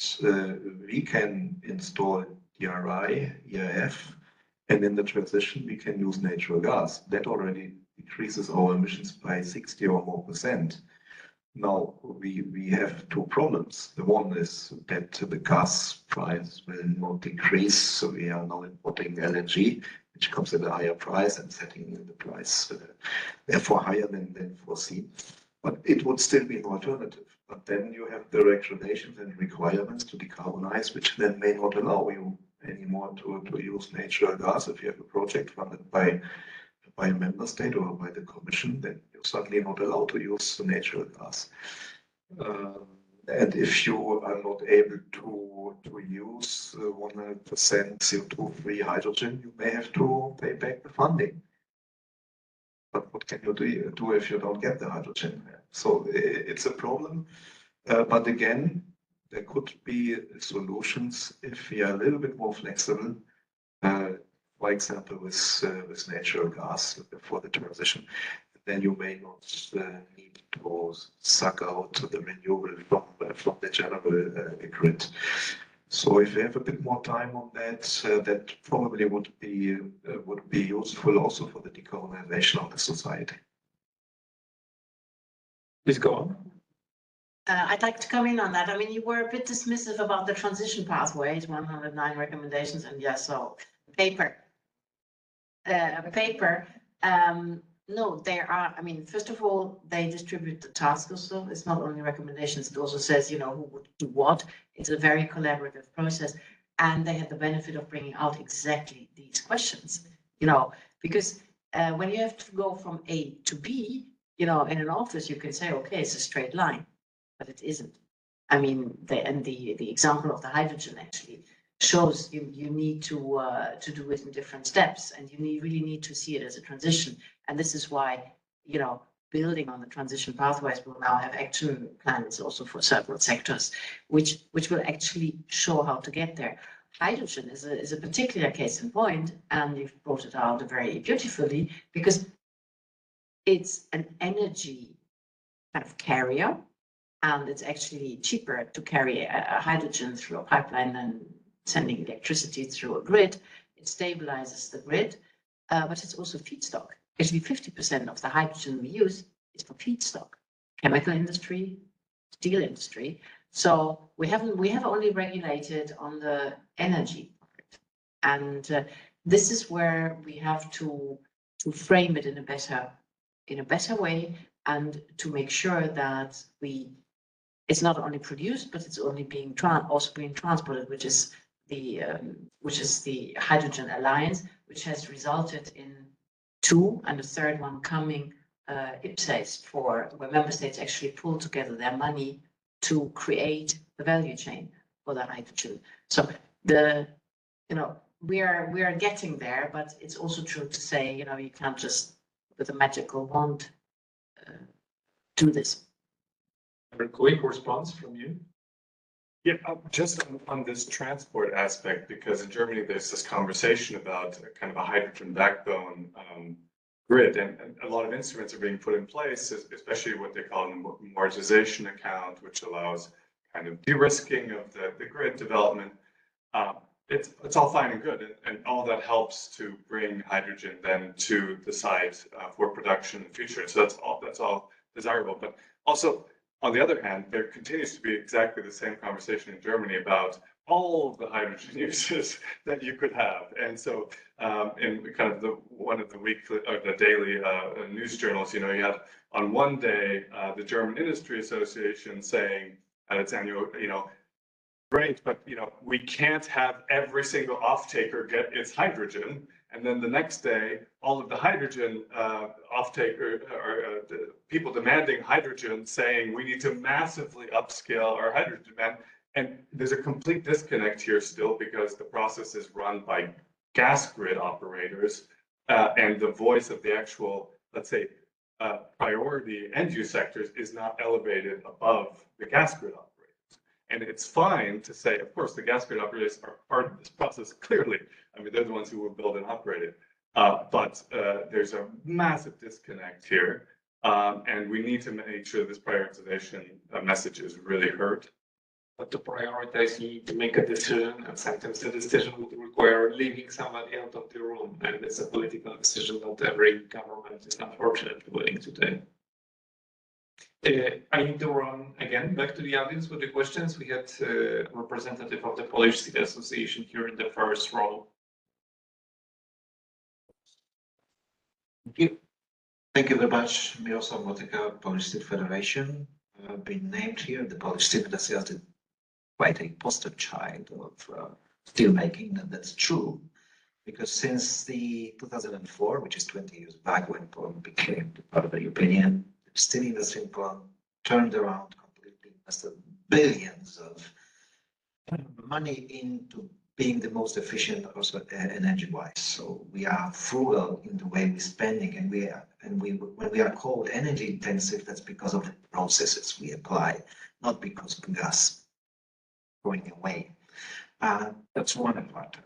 we can install DRI, EAF, and in the transition we can use natural gas. That already decreases our emissions by 60 or more %. Now we have two problems. The one is that the gas price will not decrease, so we are now importing LNG, which comes at a higher price and setting the price therefore higher than foreseen. But it would still be an alternative. But then you have the regulations and requirements to decarbonize, which then may not allow you anymore to use natural gas. If you have a project funded by a member state or by the commission, then you're suddenly not allowed to use the natural gas. And if you are not able to use 100% CO2-free hydrogen, you may have to pay back the funding. But what can you do if you don't get the hydrogen? So it's a problem. But again, there could be solutions if we are a little bit more flexible. For example, with natural gas for the transition, then you may not need to suck out the renewable from the general grid. So if we have a bit more time on that, that probably would be useful also for the decarbonization of the society. Please go on. I'd like to come in on that. I mean, you were a bit dismissive about the transition pathways, 109 recommendations, and yes, so paper. No, there are, I mean, first of all, they distribute the tasks also. It's not only recommendations, it also says, who would do what. It's a very collaborative process. And they have the benefit of bringing out exactly these questions, because when you have to go from A to B, in an office, you can say, okay, it's a straight line, but it isn't. I mean, the example of the hydrogen actually shows you need to do it in different steps, and you really need to see it as a transition. And this is why, building on the transition pathways, we'll now have action plans also for several sectors, which will actually show how to get there. Hydrogen is a particular case in point, and you've brought it out very beautifully, because it's an energy kind of carrier, and it's actually cheaper to carry a hydrogen through a pipeline than sending electricity through a grid. It stabilizes the grid, but it's also feedstock. Actually, 50% of the hydrogen we use is for feedstock, chemical industry, steel industry. So we have only regulated on the energy part, and this is where we have to frame it in a better way, and to make sure that it's not only produced, but it's only also being transported, which is the Hydrogen Alliance, which has resulted in 2, and the third one coming, IPCEIs, where member states actually pull together their money to create the value chain for the hydrogen. So we are getting there, but it's also true to say, you can't just with a magical wand do this. A quick response from you. Yeah, just on this transport aspect, because in Germany there's this conversation about kind of a hydrogen backbone grid, and a lot of instruments are being put in place, especially what they call an amortization account, which allows kind of de-risking of the grid development. it's all fine and good, and all that helps to bring hydrogen then to the site for production in the future. So that's all desirable. But also, on the other hand, there continues to be exactly the same conversation in Germany about all of the hydrogen uses that you could have. And so in kind of one of the weekly or the daily news journals, you had on one day the German Industry Association saying at its annual, great, but we can't have every single off-taker get its hydrogen. And then the next day, all of the hydrogen off-taker or people demanding hydrogen saying we need to massively upscale our hydrogen demand. And there's a complete disconnect here still because the process is run by gas grid operators and the voice of the actual, let's say, priority end use sectors is not elevated above the gas grid operators. And it's fine to say, of course, the gas grid operators are part of this process, clearly. I mean, they're the ones who will build and operate it. But there's a massive disconnect here. And we need to make sure this prioritization message is really heard. But to prioritize, you need to make a decision, and sometimes the decision would require leaving somebody out of the room. And it's a political decision not every government is unfortunately willing to take. I need to run again back to the audience with the questions. We had a representative of the Polish Steel Association here in the first row. Thank you. Thank you very much, Mirosław Motyka, Polish Steel Federation. Been named here. The Polish Steel Industry has quite a poster child of steelmaking, and that's true. Because since the 2004, which is 20 years back when Poland became part of the European Union, the steel industry in Poland turned around completely, invested billions of money into being the most efficient also energy-wise. So we are frugal in the way we're spending, and when we are called energy intensive, that's because of the processes we apply, not because of gas going away. That's one part.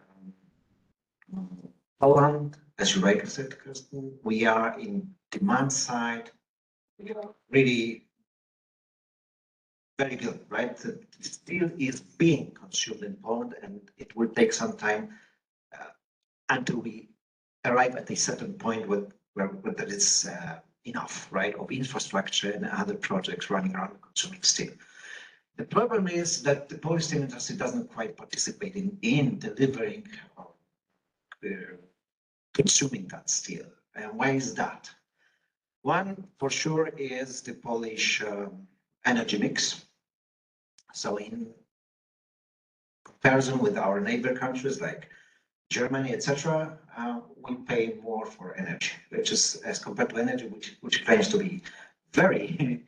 Poland, as you rightly said, Kirsten, we are in demand side. We are really very good, right? The steel is being consumed in Poland, and it will take some time until we arrive at a certain point where there is enough, right, of infrastructure and other projects running around consuming steel. The problem is that the Polish steel industry doesn't quite participate in delivering or consuming that steel. And why is that? One, for sure, is the Polish energy mix. So in comparison with our neighbor countries like Germany, etc., we pay more for energy, which is as compared to energy, which claims to be very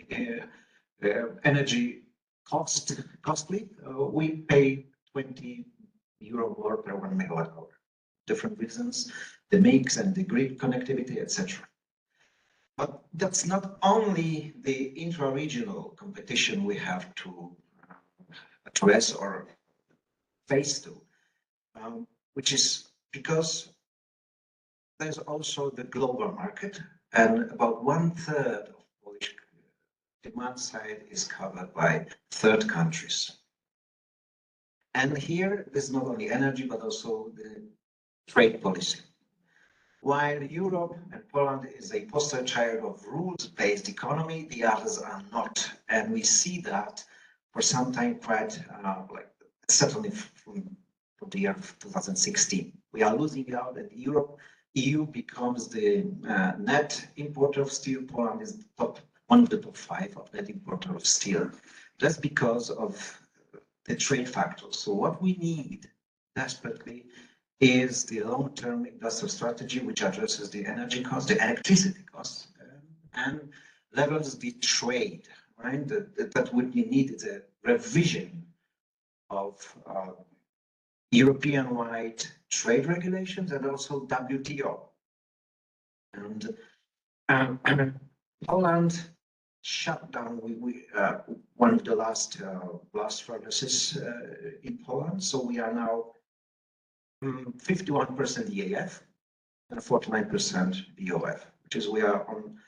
energy costly. We pay 20 euro more per 1 megawatt hour. Different reasons, the mix and the grid connectivity, etc. But that's not only the intra-regional competition we have to address or face to, which is because there's also the global market, and about 1/3 of Polish demand side is covered by third countries. And here, there's not only energy, but also the trade policy. While Europe and Poland is a poster child of rules-based economy, the others are not. And we see that for some time quite certainly from the year 2016. We are losing out, and EU becomes the net importer of steel. Poland is one of the top 5 of net importer of steel. That's because of the trade factors. So what we need desperately is the long-term industrial strategy, which addresses the energy costs, the electricity costs, and levels the trade, right? That what we need is a revision of European-wide trade regulations and also WTO. And Poland shut down one of the last blast furnaces in Poland. So we are now 51% EAF and 49% BOF, which is we are on.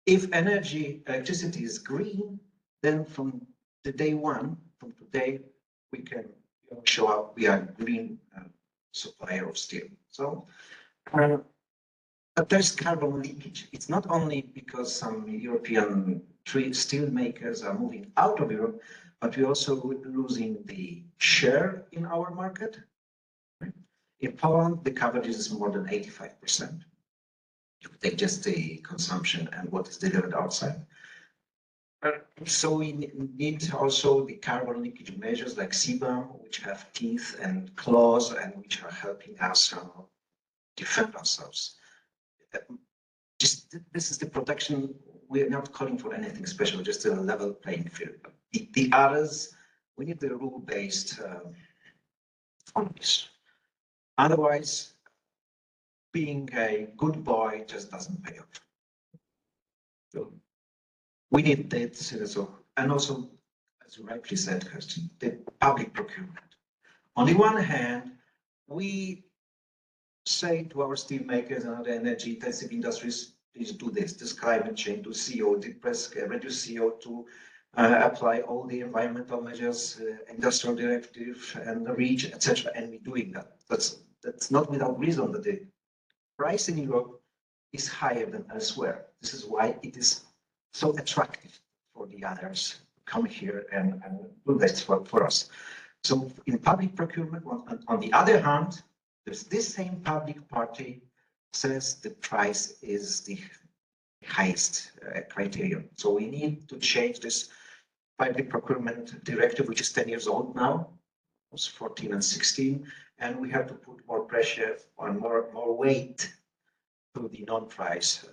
If electricity is green, then from the day one, from today, we can show up. We are green supplier of steel. So, but there's carbon leakage. It's not only because some European steel makers are moving out of Europe, but we're also losing the share in our market. In Poland, the coverage is more than 85%. If you take just the consumption and what is delivered outside. So we need also the carbon leakage measures like CBAM, which have teeth and claws and which are helping us defend ourselves. This is the protection. We're not calling for anything special, just a level playing field. The others, we need the rule-based economies. Otherwise, being a good boy just doesn't pay off. So we need that, so, and also, as you rightly said, Kirsten, the public procurement. On the one hand, we say to our steel makers and other energy-intensive industries, please do this climate change, do CO, reduce CO2, apply all the environmental measures, industrial directive and the REACH, etc. And we're doing that. That's not without reason that the price in Europe is higher than elsewhere. This is why it is so attractive for the others to come here and do this for us. So in public procurement, on the other hand, there's this same public party says the price is the highest criterion. So we need to change this public procurement directive, which is 10 years old now. It was 14 and 16, and we have to put more pressure on more weight to the non-price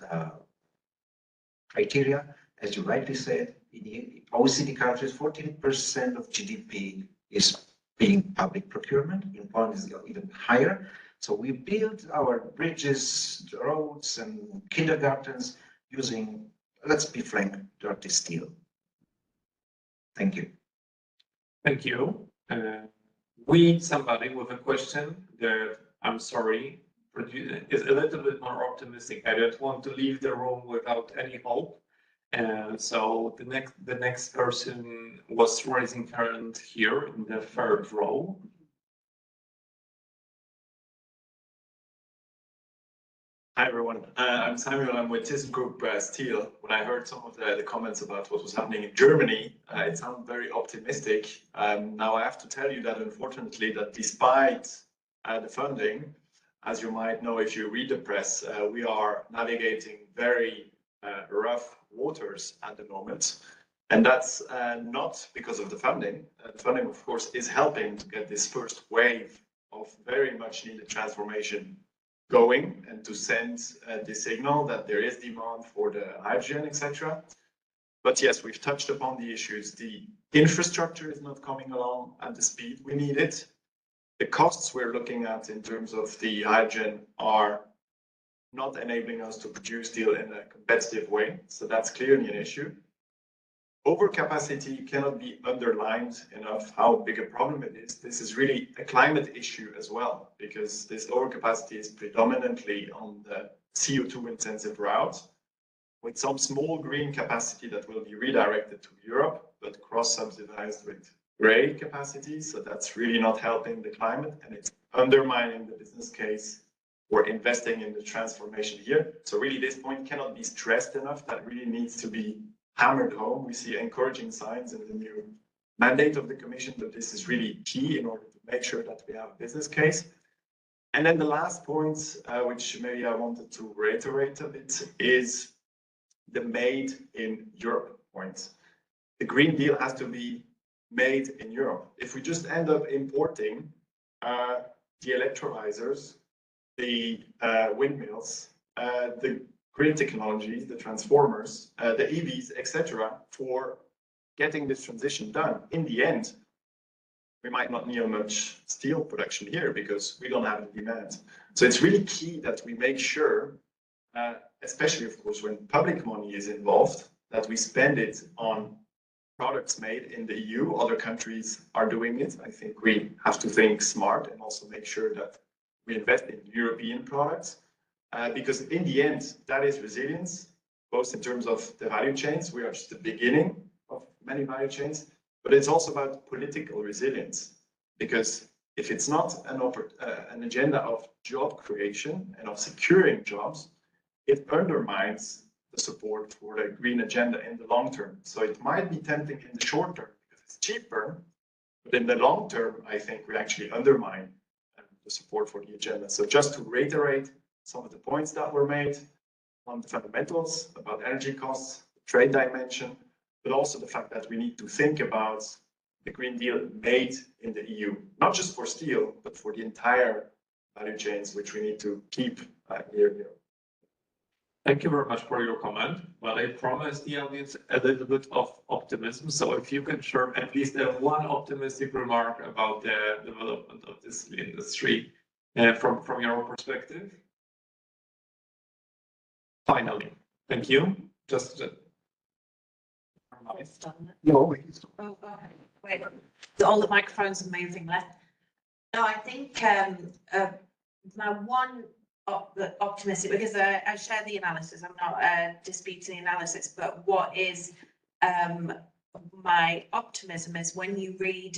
criteria. As you rightly said, in the OECD countries, 14% of GDP is being public procurement. In Poland, is even higher. So we build our bridges, roads, and kindergartens using, let's be frank, dirty steel. Thank you. Thank you. Somebody with a question that, I'm sorry, is a little bit more optimistic. I don't want to leave the room without any hope. So the next person was raising hand here in the third row. Hi everyone, I'm Samuel, I'm with ThyssenKrupp Steel. When I heard some of the comments about what was happening in Germany, it sounded very optimistic. Now I have to tell you that unfortunately that despite the funding, as you might know if you read the press, we are navigating very rough waters at the moment. And that's not because of the funding. The funding of course is helping to get this first wave of very much needed transformation going and to send the signal that there is demand for the hydrogen, etc. But yes, we've touched upon the issues. The infrastructure is not coming along at the speed we need it. The costs we're looking at in terms of the hydrogen are not enabling us to produce steel in a competitive way. So that's clearly an issue. Overcapacity cannot be underlined enough how big a problem it is. This is really a climate issue as well, because this overcapacity is predominantly on the CO2 intensive route, with some small green capacity that will be redirected to Europe, but cross-subsidized with gray capacity. So that's really not helping the climate, and it's undermining the business case for investing in the transformation here. So really this point cannot be stressed enough. That really needs to be hammered home. We see encouraging signs in the new mandate of the Commission that this is really key in order to make sure that we have a business case. And then the last point, which maybe I wanted to reiterate a bit, is the made in Europe point. The Green Deal has to be made in Europe. If we just end up importing the electrolyzers, the windmills, the grid technologies, the transformers, the EVs, etc., for getting this transition done. In the end, we might not need much steel production here because we don't have the demand. So it's really key that we make sure, especially of course when public money is involved, that we spend it on products made in the EU. Other countries are doing it. I think we have to think smart and also make sure that we invest in European products. Because in the end, that is resilience, both in terms of the value chains. We are just the beginning of many value chains, but it's also about political resilience. Because if it's not an agenda of job creation and of securing jobs, it undermines the support for the green agenda in the long term. So it might be tempting in the short term because it's cheaper, but in the long term, I think we actually undermine the support for the agenda. So just to reiterate some of the points that were made on the fundamentals about energy costs, the trade dimension, but also the fact that we need to think about the Green Deal made in the EU, not just for steel, but for the entire value chains, which we need to keep here. Thank you very much for your comment. Well, I promised the audience a little bit of optimism. So if you can share at least one optimistic remark about the development of this industry from your perspective. Finally, thank you. Just No, Oh, wait, all the microphones are moving left. No, I think my one optimistic, because I share the analysis, I'm not disputing the analysis, but what is my optimism is when you read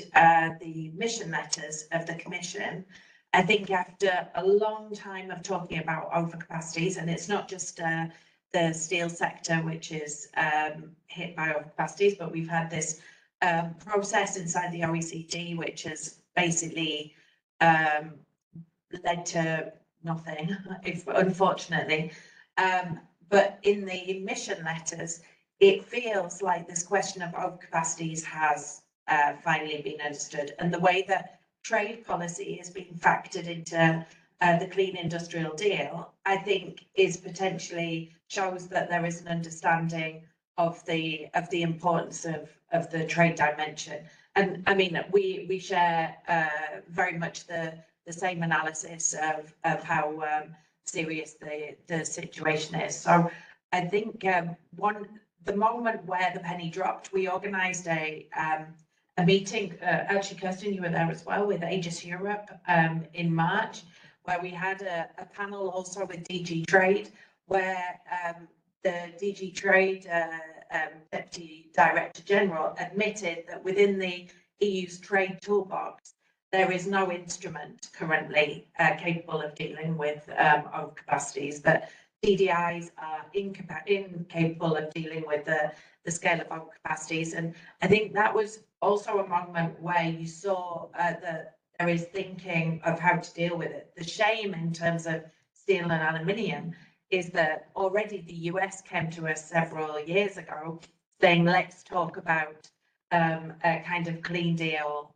the mission letters of the Commission, I think after a long time of talking about overcapacities, and it's not just the steel sector which is hit by overcapacities, but we've had this process inside the OECD, which has basically led to nothing, unfortunately. But in the mission letters, it feels like this question of overcapacities has finally been understood. And the way that trade policy has been factored into the clean industrial deal, I think is potentially shows that there is an understanding of the importance of the trade dimension. And I mean, we share very much the same analysis of how serious the situation is. So I think the moment where the penny dropped, we organised a meeting. Actually, Kirsten, you were there as well with Aegis Europe in March, where we had a panel also with DG Trade, where the DG Trade Deputy Director General admitted that within the EU's trade toolbox, there is no instrument currently capable of dealing with overcapacities, that DDIs are incapable of dealing with the scale of overcapacities. And I think that was also a moment where you saw that there is thinking of how to deal with it. The shame in terms of steel and aluminium is that already the US came to us several years ago saying, let's talk about a kind of clean deal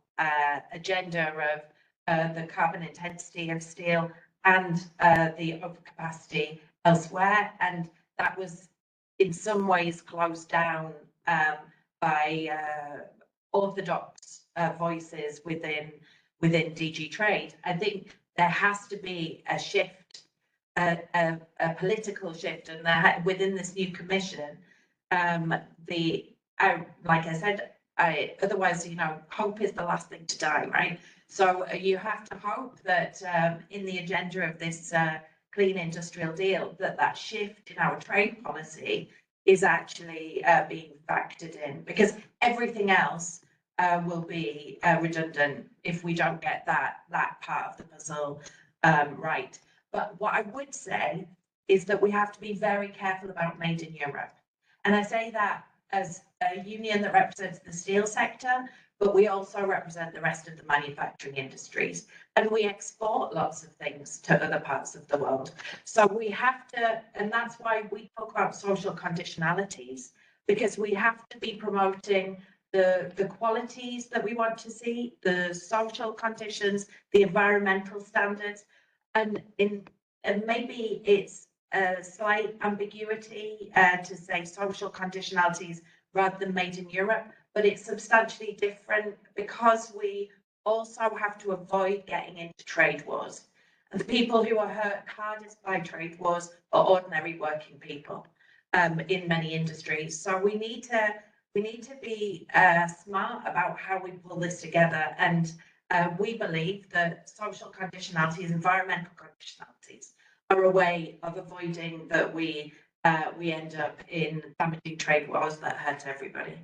agenda of the carbon intensity of steel and the overcapacity elsewhere. And that was in some ways closed down by orthodox voices within DG Trade. I think there has to be a shift, a political shift, and within this new commission, like I said, otherwise, hope is the last thing to die, right? So you have to hope that in the agenda of this clean industrial deal, that shift in our trade policy is actually being factored in, because everything else will be redundant if we don't get that part of the puzzle right. But what I would say is that we have to be very careful about made in Europe. And I say that as a union that represents the steel sector, but we also represent the rest of the manufacturing industries. And we export lots of things to other parts of the world. So we have to, and that's why we talk about social conditionalities, because we have to be promoting the qualities that we want to see, the social conditions, the environmental standards, and maybe it's a slight ambiguity to say social conditionalities rather than made in Europe, but it's substantially different because we also have to avoid getting into trade wars. And the people who are hurt hardest by trade wars are ordinary working people in many industries. So we need to be smart about how we pull this together. And we believe that social conditionalities, environmental conditionalities, are a way of avoiding that we end up in damaging trade wars that hurt everybody.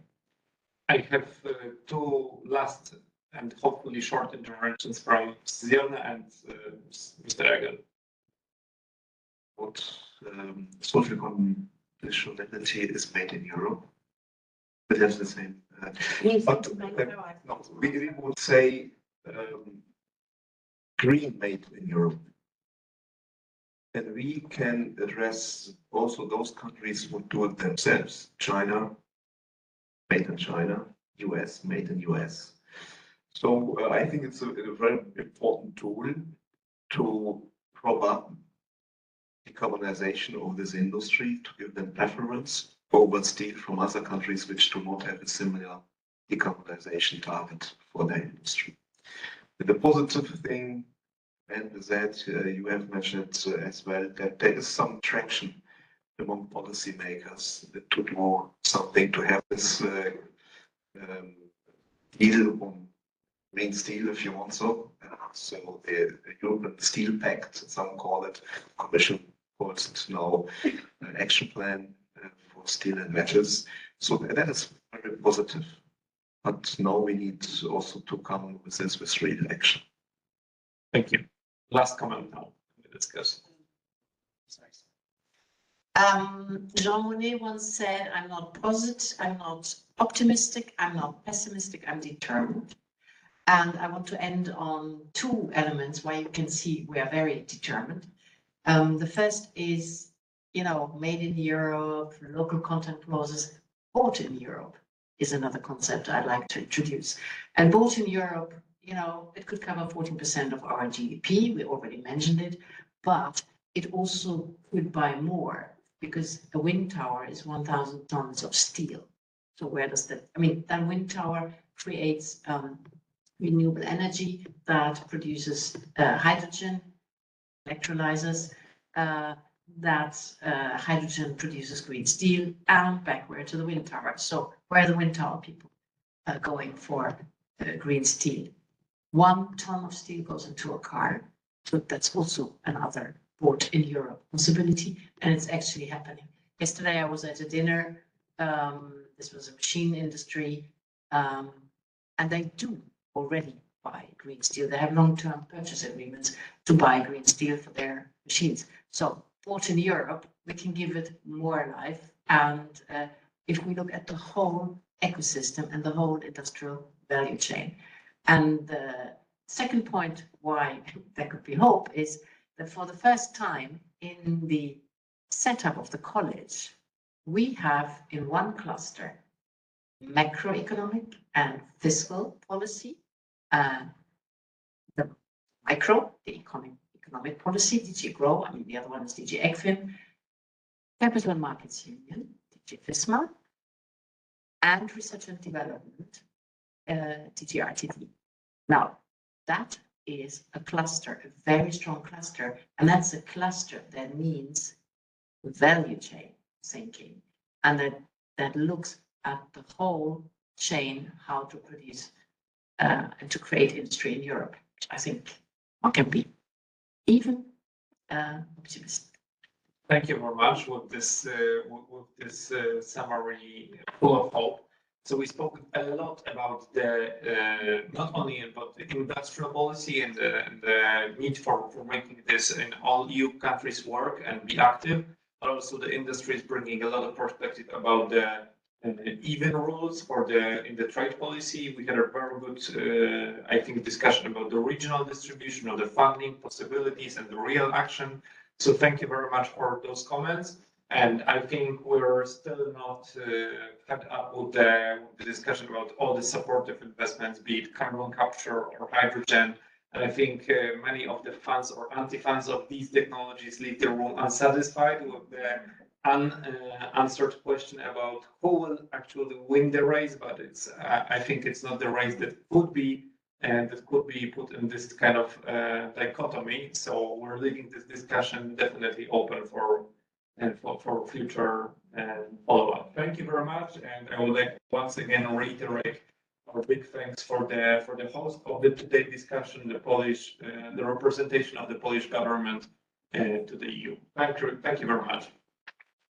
I have two last and hopefully short interventions from Ziona and Mr. Egel. What social conditionality is made in Europe. But that's the same. But no, we would say green made in Europe. And we can address also those countries who do it themselves. China, made in China, US, made in US. So I think it's a very important tool to prop up decarbonization of this industry, to give them preference over steel from other countries which do not have a similar decarbonization target for their industry. The positive thing, and that you have mentioned as well, that there is some traction among policymakers to do something to have this deal on green steel, if you want so. So the European Steel Pact, some call it, Commission calls it now an action plan for steel and metals. So that is very positive. But now we need also to come with this with real action. Thank you. Last comment now in the discussion. Jean Monnet once said, I'm not positive, I'm not optimistic, I'm not pessimistic, I'm determined. And I want to end on two elements where you can see we are very determined. The first is, made in Europe, local content clauses, bought in Europe is another concept I'd like to introduce. And bought in Europe, it could cover 14% of our GDP. We already mentioned it, but it also could buy more because a wind tower is 1,000 tons of steel. So where does that, that wind tower creates renewable energy that produces hydrogen, electrolyzers, that hydrogen produces green steel and backward to the wind tower. So where are the wind tower people going for green steel? 1 ton of steel goes into a car. So that's also another bought in Europe possibility. And it's actually happening. Yesterday I was at a dinner. This was a machine industry. And they do already buy green steel. They have long-term purchase agreements to buy green steel for their machines. So bought in Europe, we can give it more life. And if we look at the whole ecosystem and the whole industrial value chain. And the second point why there could be hope is that for the first time in the setup of the college, we have in one cluster macroeconomic and fiscal policy, the micro, the economic policy, DG Grow, the other one is DG ECFIN, Capital Markets Union, DG FISMA, and Research and Development, DG RTD. Now, that is a cluster, a very strong cluster, and that's a cluster that means value chain thinking, and that looks at the whole chain, how to produce and to create industry in Europe. I think one can be even optimistic. Thank you very much with this summary full of hope. So we spoke a lot about the not only about the industrial policy and the need for making this in all EU countries work and be active, but also the industry is bringing a lot of perspective about the even rules in the trade policy. We had a very good, I think, discussion about the regional distribution of the funding possibilities and the real action. So thank you very much for those comments. And I think we're still not fed up with the discussion about all the supportive investments, be it carbon capture or hydrogen. And I think many of the fans or anti-fans of these technologies leave the room unsatisfied with the unanswered question about who will actually win the race. But I think it's not the race that could be put in this kind of dichotomy. So we're leaving this discussion definitely open for future follow-up. Thank you very much, and I would like once again reiterate our big thanks for the host of the today's discussion, the representation of the Polish government to the EU. Thank you very much.